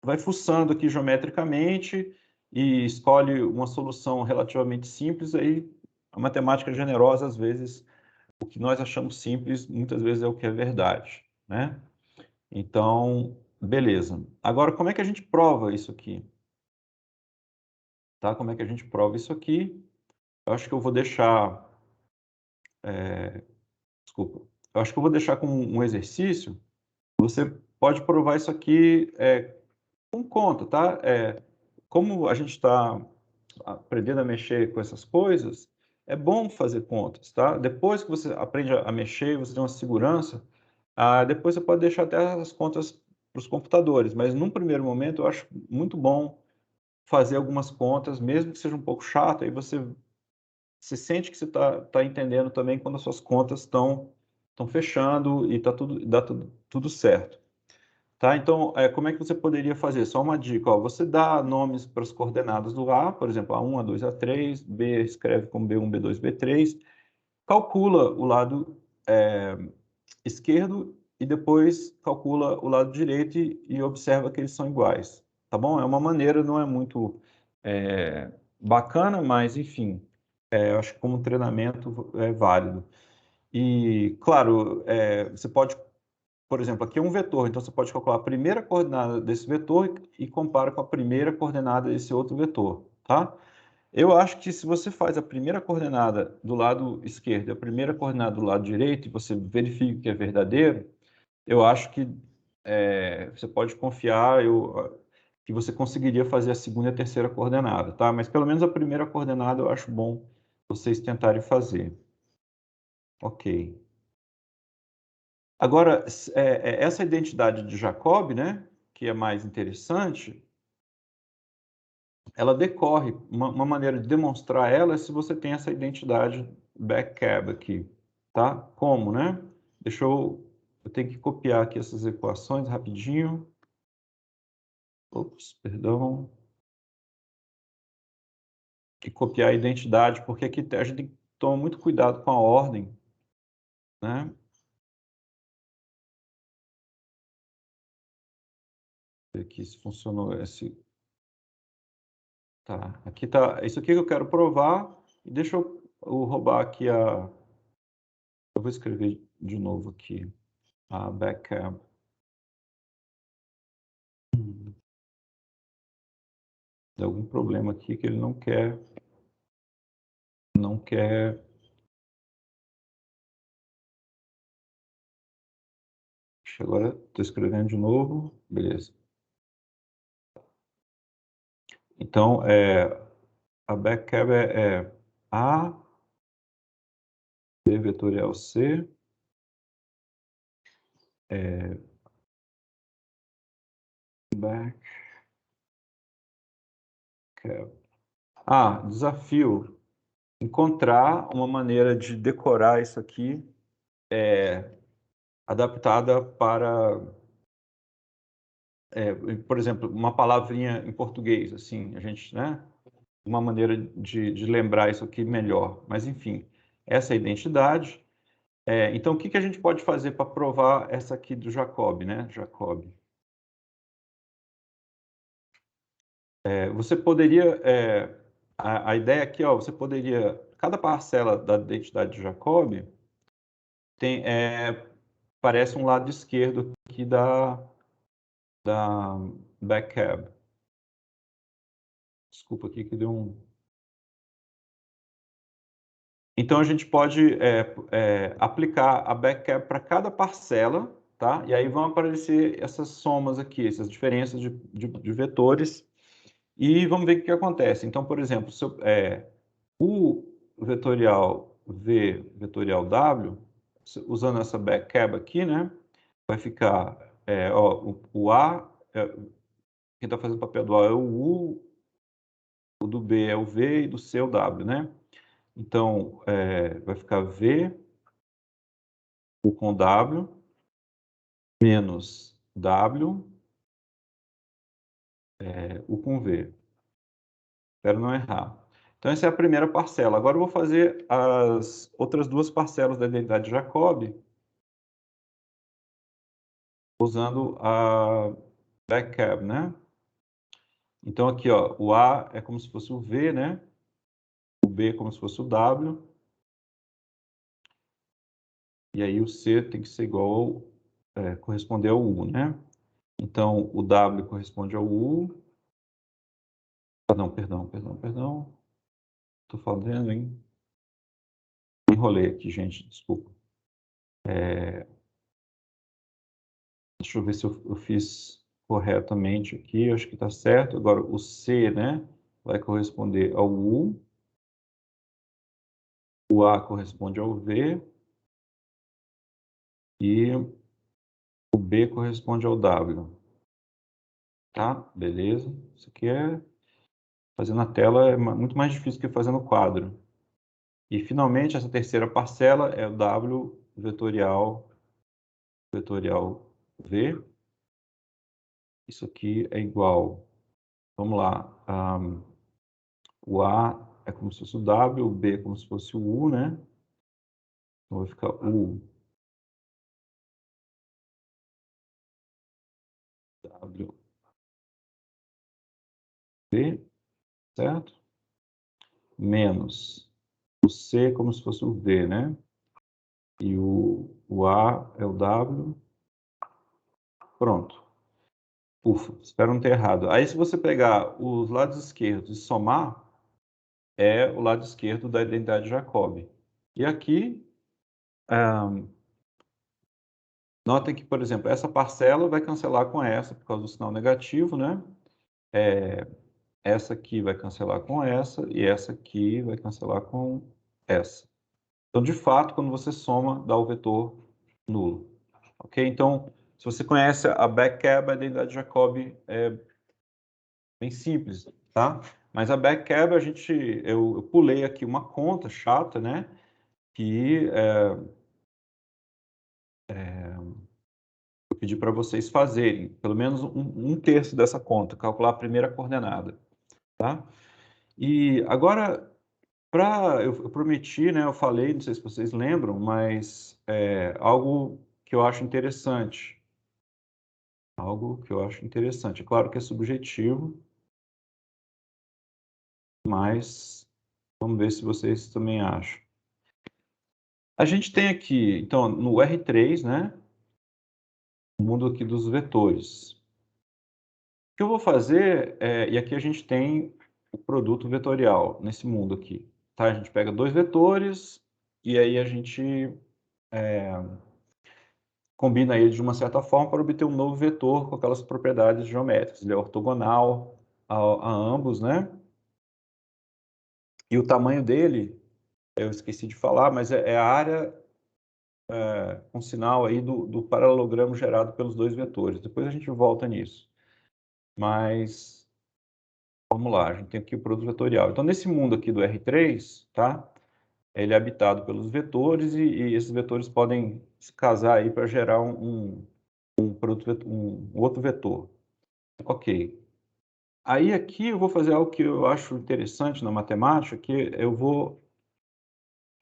vai fuçando aqui geometricamente e escolhe uma solução relativamente simples, aí a matemática generosa, às vezes, o que nós achamos simples, muitas vezes é o que é verdade, né? Então, beleza. Agora, como é que a gente prova isso aqui? Tá? Como é que a gente prova isso aqui? Eu acho que eu vou deixar... Desculpa. Eu acho que eu vou deixar com um exercício. Você pode provar isso aqui com conta, tá? Como a gente está aprendendo a mexer com essas coisas, é bom fazer contas, tá? Depois que você aprende a mexer, você tem uma segurança, depois você pode deixar até as contas os computadores, mas num primeiro momento eu acho muito bom fazer algumas contas, mesmo que seja um pouco chato, aí você sente que você tá entendendo também quando as suas contas estão fechando e dá tudo certo. Tá? Então, como é que você poderia fazer? Só uma dica, ó, você dá nomes para as coordenadas do A, por exemplo, A1, A2, A3, B escreve como B1, B2, B3, calcula o lado esquerdo e depois calcula o lado direito e observa que eles são iguais, tá bom? É uma maneira, não é muito bacana, mas enfim, eu acho que como treinamento é válido. E, claro, você pode, por exemplo, aqui é um vetor, então você pode calcular a primeira coordenada desse vetor e compara com a primeira coordenada desse outro vetor, tá? Eu acho que se você faz a primeira coordenada do lado esquerdo e a primeira coordenada do lado direito e você verifica que é verdadeiro, eu acho que você pode confiar que você conseguiria fazer a segunda e a terceira coordenada, tá? Mas pelo menos a primeira coordenada eu acho bom vocês tentarem fazer. Ok. Agora, essa identidade de Jacob, né, que é mais interessante, ela decorre, uma maneira de demonstrar ela é se você tem essa identidade backcab aqui, tá? Como, né? Eu tenho que copiar aqui essas equações rapidinho. Ops, perdão. E copiar a identidade, porque aqui a gente tem que tomar muito cuidado com a ordem, né? Ver aqui se funcionou esse. Tá, aqui tá. Isso aqui que eu quero provar. E deixa eu roubar aqui a. Eu vou escrever de novo aqui. A backcab. Tem algum problema aqui que ele não quer. Não quer. Agora estou escrevendo de novo. Beleza. Então, a backcab é A, B vetorial C, backcab. Desafio. Encontrar uma maneira de decorar isso aqui adaptada para, por exemplo, uma palavrinha em português, assim, a gente, né? Uma maneira de lembrar isso aqui melhor. Mas, enfim, essa é a identidade. Então, o que que a gente pode fazer para provar essa aqui do Jacob, né? Jacob. Você poderia, a ideia aqui, ó, você poderia, cada parcela da identidade de Jacob tem, parece um lado esquerdo aqui da backcab. Desculpa aqui que deu um. Então a gente pode aplicar a backcab para cada parcela, tá? E aí vão aparecer essas somas aqui, essas diferenças de vetores, e vamos ver o que acontece. Então, por exemplo, o vetorial V, vetorial W, usando essa backcab aqui, né? Vai ficar, ó, o A, quem está fazendo o papel do A é o U, o do B é o V e do C é o W, né? Então, vai ficar V, U com W, menos W, U com V. Espero não errar. Então, essa é a primeira parcela. Agora eu vou fazer as outras duas parcelas da identidade de Jacob usando a backcab, né? Então, aqui, ó, o A é como se fosse o V, né? O B é como se fosse o W. E aí o C tem que ser igual, corresponder ao U, né? Então, o W corresponde ao U. Perdão. Estou fazendo, hein? Enrolei aqui, gente, desculpa. Deixa eu ver se eu fiz corretamente aqui. Acho que está certo. Agora, o C, né? Vai corresponder ao U. O A corresponde ao V. E o B corresponde ao W. tá? Beleza. Isso aqui é... Fazer na tela é muito mais difícil que fazer no quadro. E, finalmente, essa terceira parcela é o W vetorial V. Isso aqui é igual... Vamos lá. O A é como se fosse o W, o B é como se fosse o U, né? Então, vai ficar U, W, V, certo? Menos o C como se fosse o V, né? E o A é o W. Pronto. Ufa, espero não ter errado. Aí, se você pegar os lados esquerdos e somar, é o lado esquerdo da identidade de Jacobi. E aqui, notem que, por exemplo, essa parcela vai cancelar com essa, por causa do sinal negativo, né? Essa aqui vai cancelar com essa, e essa aqui vai cancelar com essa. Então, de fato, quando você soma, dá o vetor nulo. Ok? Então, se você conhece a backcab, a identidade de Jacobi é bem simples, tá? Mas a backcab, eu pulei aqui uma conta chata, né? Que eu pedi para vocês fazerem, pelo menos um terço dessa conta, calcular a primeira coordenada, tá? E agora, eu prometi, né? Eu falei, não sei se vocês lembram, mas algo que eu acho interessante. Algo que eu acho interessante. É claro que é subjetivo, mas vamos ver se vocês também acham. A gente tem aqui, então, no R3, né? O mundo aqui dos vetores. O que eu vou fazer, e aqui a gente tem o produto vetorial nesse mundo aqui, tá? A gente pega dois vetores e aí a gente combina eles de uma certa forma para obter um novo vetor com aquelas propriedades geométricas. Ele é ortogonal a ambos, né? E o tamanho dele, eu esqueci de falar, mas é a área com sinal aí do paralelogramo gerado pelos dois vetores. Depois a gente volta nisso. Mas vamos lá, a gente tem aqui o produto vetorial. Então, nesse mundo aqui do R3, tá? Ele é habitado pelos vetores e esses vetores podem se casar aí para gerar um outro vetor. Ok. Aí aqui eu vou fazer algo que eu acho interessante na matemática, que eu vou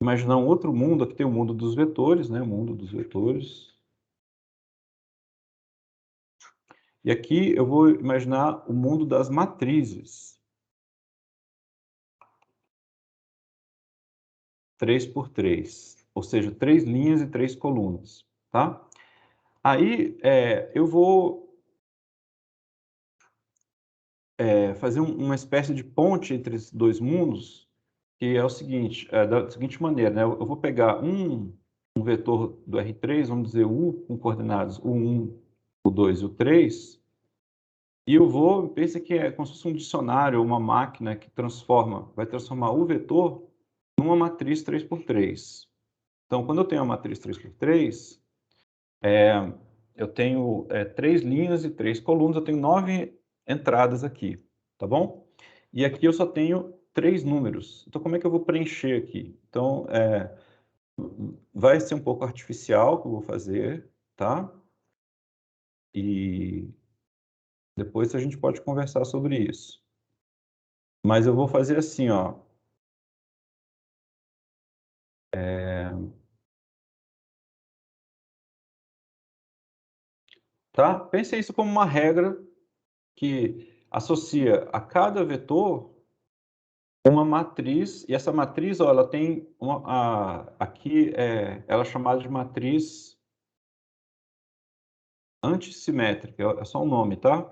imaginar um outro mundo. Aqui tem o mundo dos vetores, né? O mundo dos vetores. E aqui eu vou imaginar o mundo das matrizes. 3x3, ou seja, 3 linhas e 3 colunas, tá? Aí eu vou fazer uma espécie de ponte entre esses dois mundos, que é o seguinte, da seguinte maneira, né? Eu vou pegar um vetor do R3, vamos dizer U, com coordenadas U1, U2 e U3, e pensa que é como se fosse um dicionário, uma máquina que vai transformar o vetor numa matriz 3x3. Então, quando eu tenho a matriz 3x3, eu tenho 3 linhas e 3 colunas, eu tenho 9 entradas aqui, tá bom? E aqui eu só tenho 3 números. Então, como é que eu vou preencher aqui? Então, vai ser um pouco artificial que eu vou fazer, tá? E depois a gente pode conversar sobre isso. Mas eu vou fazer assim, ó. Tá? Pense isso como uma regra que associa a cada vetor uma matriz, e essa matriz, ó, ela tem aqui ela é chamada de matriz antissimétrica, é só um nome, tá?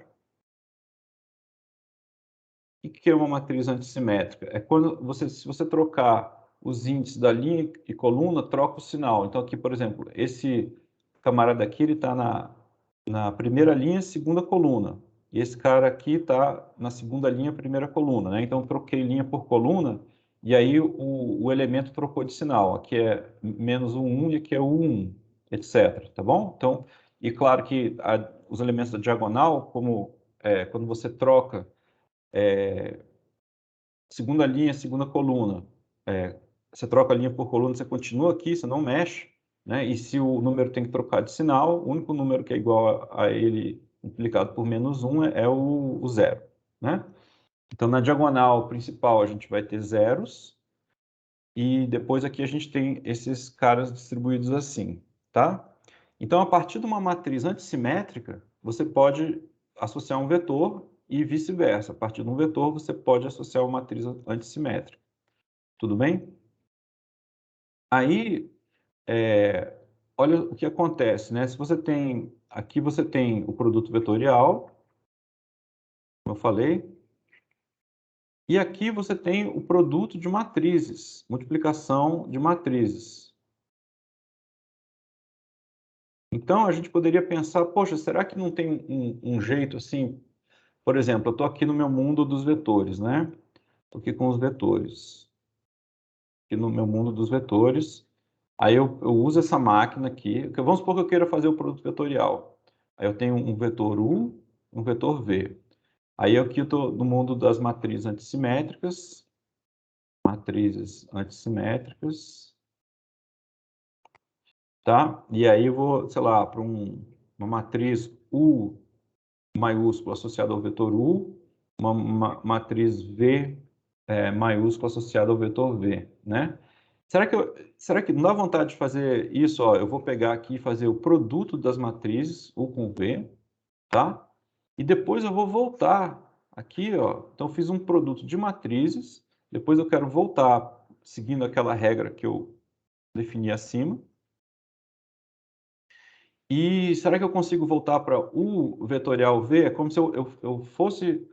O que é uma matriz antissimétrica? É quando se você trocar os índices da linha e coluna, troca o sinal. Então aqui, por exemplo, esse camarada aqui, ele está na primeira linha, segunda coluna. E esse cara aqui está na segunda linha, primeira coluna, né? Então, eu troquei linha por coluna, e aí o elemento trocou de sinal. Aqui é menos o 1 e aqui é o 1, etc. Tá bom? Então, e claro que os elementos da diagonal, como quando você troca segunda linha, segunda coluna, você troca a linha por coluna, você continua aqui, você não mexe, né? E se o número tem que trocar de sinal, o único número que é igual a ele multiplicado por -1 é o zero, né? Então, na diagonal principal, a gente vai ter zeros, e depois aqui a gente tem esses caras distribuídos assim, tá? Então, a partir de uma matriz antissimétrica, você pode associar um vetor e vice-versa. A partir de um vetor, você pode associar uma matriz antissimétrica. Tudo bem? Aí, olha o que acontece, né? Se você tem, aqui você tem o produto vetorial, como eu falei, e aqui você tem o produto de matrizes, multiplicação de matrizes. Então, a gente poderia pensar, poxa, será que não tem um jeito assim? Por exemplo, eu estou aqui no meu mundo dos vetores, né? Estou aqui com os vetores. Aqui no meu mundo dos vetores. Aí eu uso essa máquina aqui. Vamos supor que eu queira fazer o produto vetorial. Aí eu tenho um vetor U, um vetor V. Aí aqui eu estou no mundo das matrizes antissimétricas. Matrizes antissimétricas. Tá? E aí eu vou, sei lá, para uma matriz U maiúsculo associada ao vetor U, uma matriz V maiúsculo associada ao vetor V, né? Será que não dá vontade de fazer isso? Ó, eu vou pegar aqui e fazer o produto das matrizes, U com V, tá? E depois eu vou voltar aqui, ó. Então, eu fiz um produto de matrizes, depois eu quero voltar, seguindo aquela regra que eu defini acima. E será que eu consigo voltar para U vetorial V? É como se eu fosse,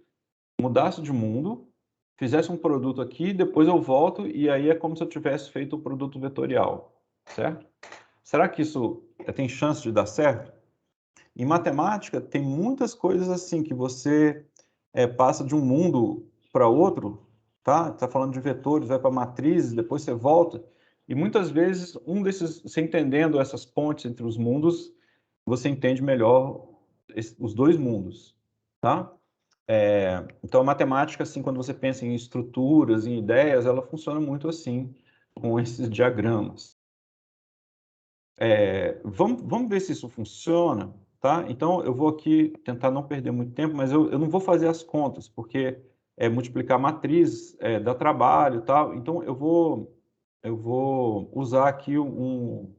mudasse de mundo, fizesse um produto aqui, depois eu volto e aí é como se eu tivesse feito o produto vetorial, certo? Será que isso tem chance de dar certo? Em matemática, tem muitas coisas assim que você passa de um mundo para outro, tá? Tá falando de vetores, vai para matrizes, depois você volta. E muitas vezes, você entendendo essas pontes entre os mundos, você entende melhor os dois mundos, tá? Então, a matemática, assim, quando você pensa em estruturas, em ideias, ela funciona muito assim, com esses diagramas. Vamos ver se isso funciona, tá? Então, eu vou aqui tentar não perder muito tempo, mas eu não vou fazer as contas, porque multiplicar matrizes dá trabalho e tal. Então, eu vou usar aqui um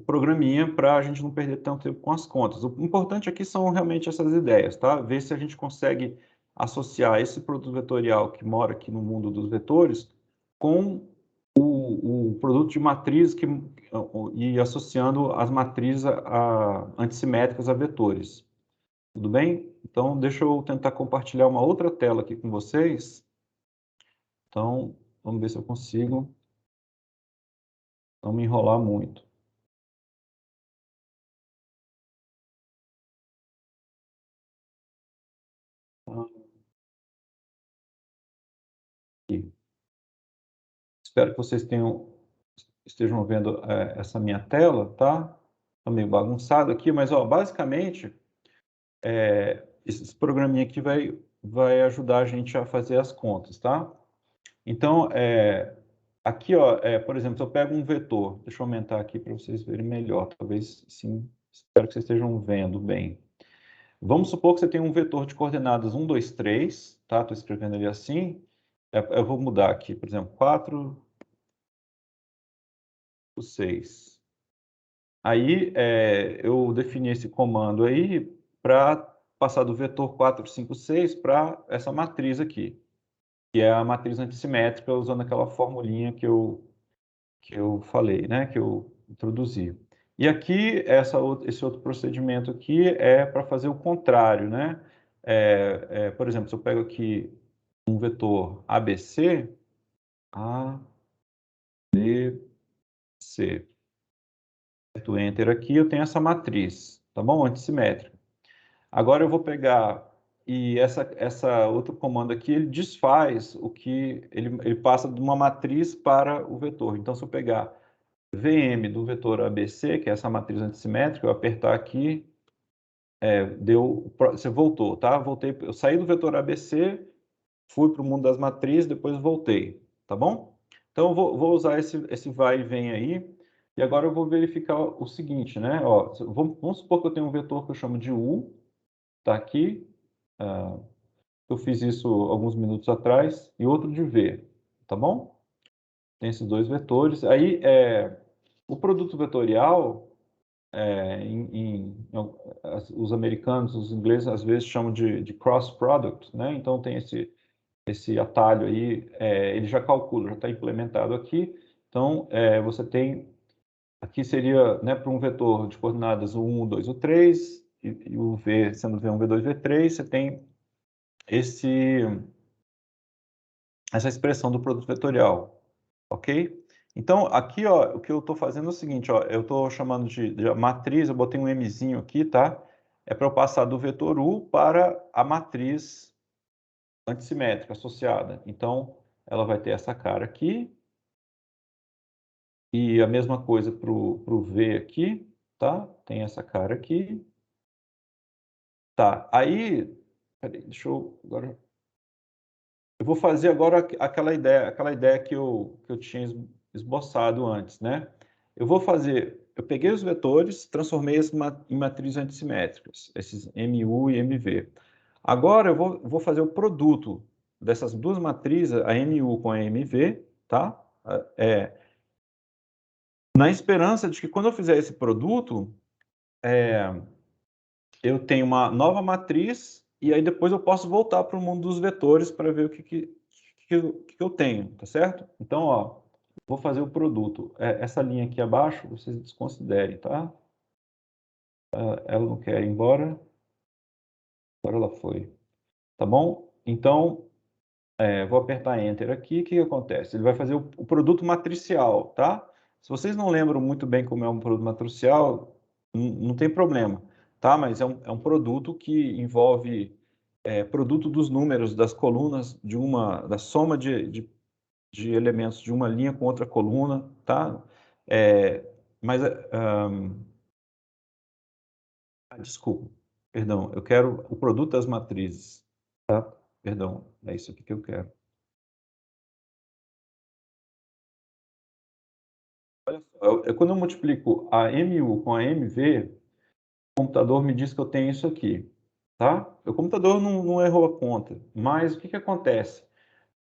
programinha para a gente não perder tanto tempo com as contas. O importante aqui são realmente essas ideias, tá? Ver se a gente consegue associar esse produto vetorial que mora aqui no mundo dos vetores com o produto de matriz e associando as matrizes antissimétricas a vetores. Tudo bem? Então, deixa eu tentar compartilhar uma outra tela aqui com vocês. Então, vamos ver se eu consigo não me enrolar muito. Aqui. Espero que vocês estejam vendo essa minha tela, tá? Está meio bagunçado aqui, mas ó, basicamente esse programinha aqui vai ajudar a gente a fazer as contas, tá? Então, aqui, ó, por exemplo, se eu pego um vetor, deixa eu aumentar aqui para vocês verem melhor, talvez sim, espero que vocês estejam vendo bem. Vamos supor que você tem um vetor de coordenadas 1, 2, 3, tá? Estou escrevendo ele assim. Eu vou mudar aqui, por exemplo, 4, 6. Aí, eu defini esse comando aí para passar do vetor 4, 5, 6 para essa matriz aqui, que é a matriz antissimétrica, usando aquela formulinha que eu falei, né, que eu introduzi. E aqui, esse outro procedimento aqui é para fazer o contrário, né? Por exemplo, se eu pego aqui um vetor ABC, A, B, C, aperto Enter aqui, eu tenho essa matriz, tá bom? Antissimétrica. Agora eu vou pegar e essa outro comando aqui, ele desfaz o que ele passa de uma matriz para o vetor. Então, se eu pegar VM do vetor ABC, que é essa matriz antissimétrica, eu apertar aqui, você voltou, tá? Eu saí do vetor ABC, fui para o mundo das matrizes, depois voltei, tá bom? Então, eu vou usar esse vai e vem aí, e agora eu vou verificar o seguinte, né? Ó, vamos supor que eu tenho um vetor que eu chamo de U, tá aqui, eu fiz isso alguns minutos atrás, e outro de V, tá bom? Tem esses dois vetores. Aí, o produto vetorial, os americanos, os ingleses, às vezes chamam de cross product, né? Então, tem esse atalho aí, ele já calcula, já está implementado aqui. Então, você tem, aqui seria, né, para um vetor de coordenadas o 1, o 2, o 3, e o V sendo V1, V2, V3, você tem essa expressão do produto vetorial, ok? Então, aqui, ó, o que eu estou fazendo é o seguinte, ó, eu estou chamando de matriz, eu botei um Mzinho aqui, tá? É para eu passar do vetor U para a matriz antissimétrica associada. Então, ela vai ter essa cara aqui, e a mesma coisa para o V aqui, tá? Tem essa cara aqui. Tá, aí, peraí, deixa eu agora... Eu vou fazer agora aquela ideia que eu tinha esboçado antes, né? Eu peguei os vetores, transformei eles em matrizes antissimétricas, esses MU e MV. Agora eu vou fazer o produto dessas duas matrizes, a MU com a MV, tá? Na esperança de que quando eu fizer esse produto, eu tenho uma nova matriz e aí depois eu posso voltar para o mundo dos vetores para ver o que eu tenho, tá certo? Então, ó, vou fazer o produto. Essa linha aqui abaixo, vocês desconsiderem, tá? Ela não quer ir embora. Agora ela foi. Tá bom? Então, vou apertar Enter aqui. O que acontece? Ele vai fazer o produto matricial, tá? Se vocês não lembram muito bem como é um produto matricial, não tem problema, tá? Mas é um produto que envolve produto dos números das colunas da soma de elementos de uma linha com outra coluna, tá? Mas, desculpa, perdão, eu quero o produto das matrizes, tá? Perdão, é isso aqui que eu quero. Olha só, quando eu multiplico a MU com a MV, o computador me diz que eu tenho isso aqui, tá? O computador não errou a conta, mas o que acontece?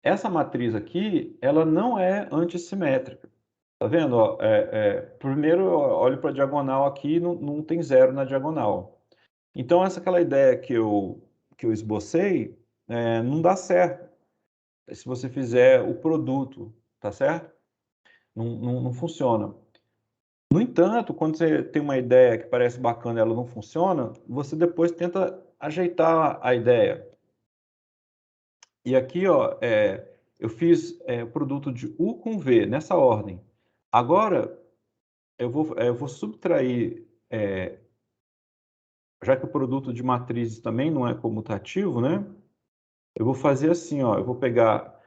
Essa matriz aqui, ela não é antissimétrica. Tá vendo? Ó, primeiro eu olho para a diagonal aqui, não tem zero na diagonal. Então, aquela ideia que eu esbocei, não dá certo se você fizer o produto, tá certo? Não funciona. No entanto, quando você tem uma ideia que parece bacana e ela não funciona, você depois tenta ajeitar a ideia. E aqui, ó, eu fiz o produto de U com V, nessa ordem. Agora, eu vou subtrair, já que o produto de matrizes também não é comutativo, né? Eu vou fazer assim, ó, eu vou pegar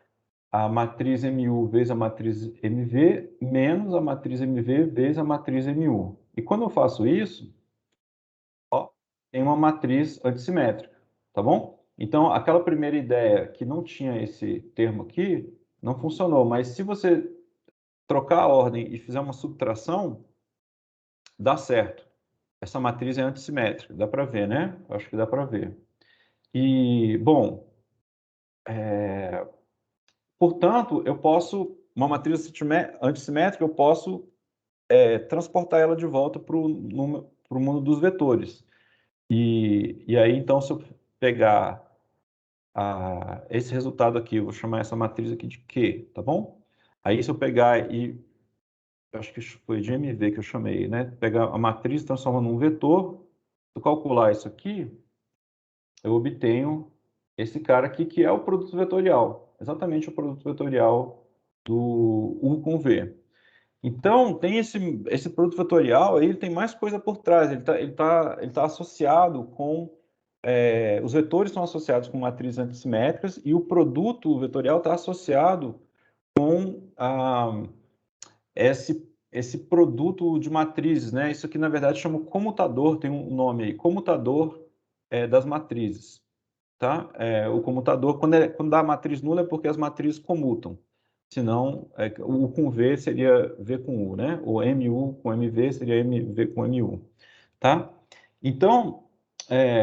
a matriz MU vezes a matriz MV menos a matriz MV vezes a matriz MU. E quando eu faço isso, ó, tem uma matriz antissimétrica, tá bom? Então, aquela primeira ideia que não tinha esse termo aqui, não funcionou. Mas se você trocar a ordem e fizer uma subtração, dá certo. Essa matriz é antissimétrica, dá para ver, né? Acho que dá para ver. E, bom, portanto, uma matriz antissimétrica, eu posso transportar ela de volta para o mundo dos vetores. E aí, então, se eu pegar esse resultado aqui, eu vou chamar essa matriz aqui de Q, tá bom? Aí, se eu pegar acho que foi de MV que eu chamei, né? Pegar a matriz, transformar num vetor, se eu calcular isso aqui, eu obtenho esse cara aqui, que é o produto vetorial, exatamente o produto vetorial do U com V. Então, tem esse produto vetorial, aí ele tem mais coisa por trás, ele tá associado com... os vetores estão associados com matrizes antissimétricas e o produto vetorial está associado com esse esse produto de matrizes, né? Isso aqui, na verdade, chama comutador, tem um nome aí, comutador das matrizes, tá? O comutador, quando dá matriz nula, é porque as matrizes comutam. Senão, o com V seria V com U, né? O MU com MV seria MV com MU, tá? Então,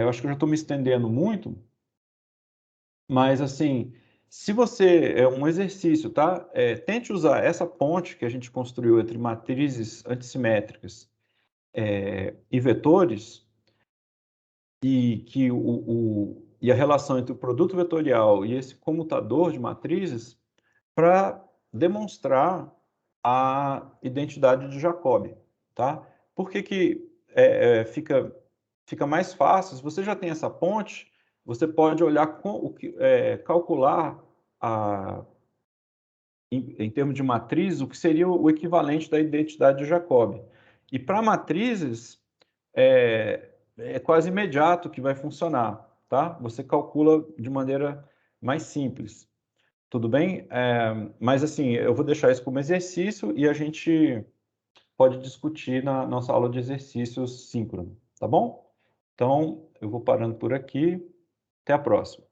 eu acho que eu já estou me estendendo muito, mas, assim, se você... É um exercício, tá? Tente usar essa ponte que a gente construiu entre matrizes antissimétricas e vetores, e a relação entre o produto vetorial e esse comutador de matrizes para demonstrar a identidade de Jacobi, tá? Por que que fica mais fácil? Se você já tem essa ponte, você pode olhar calcular em termos de matriz o que seria o equivalente da identidade de Jacobi. E para matrizes é quase imediato que vai funcionar, tá? Você calcula de maneira mais simples. Tudo bem? Mas, assim, eu vou deixar isso como exercício e a gente pode discutir na nossa aula de exercícios síncrono, tá bom? Então, eu vou parando por aqui. Até a próxima.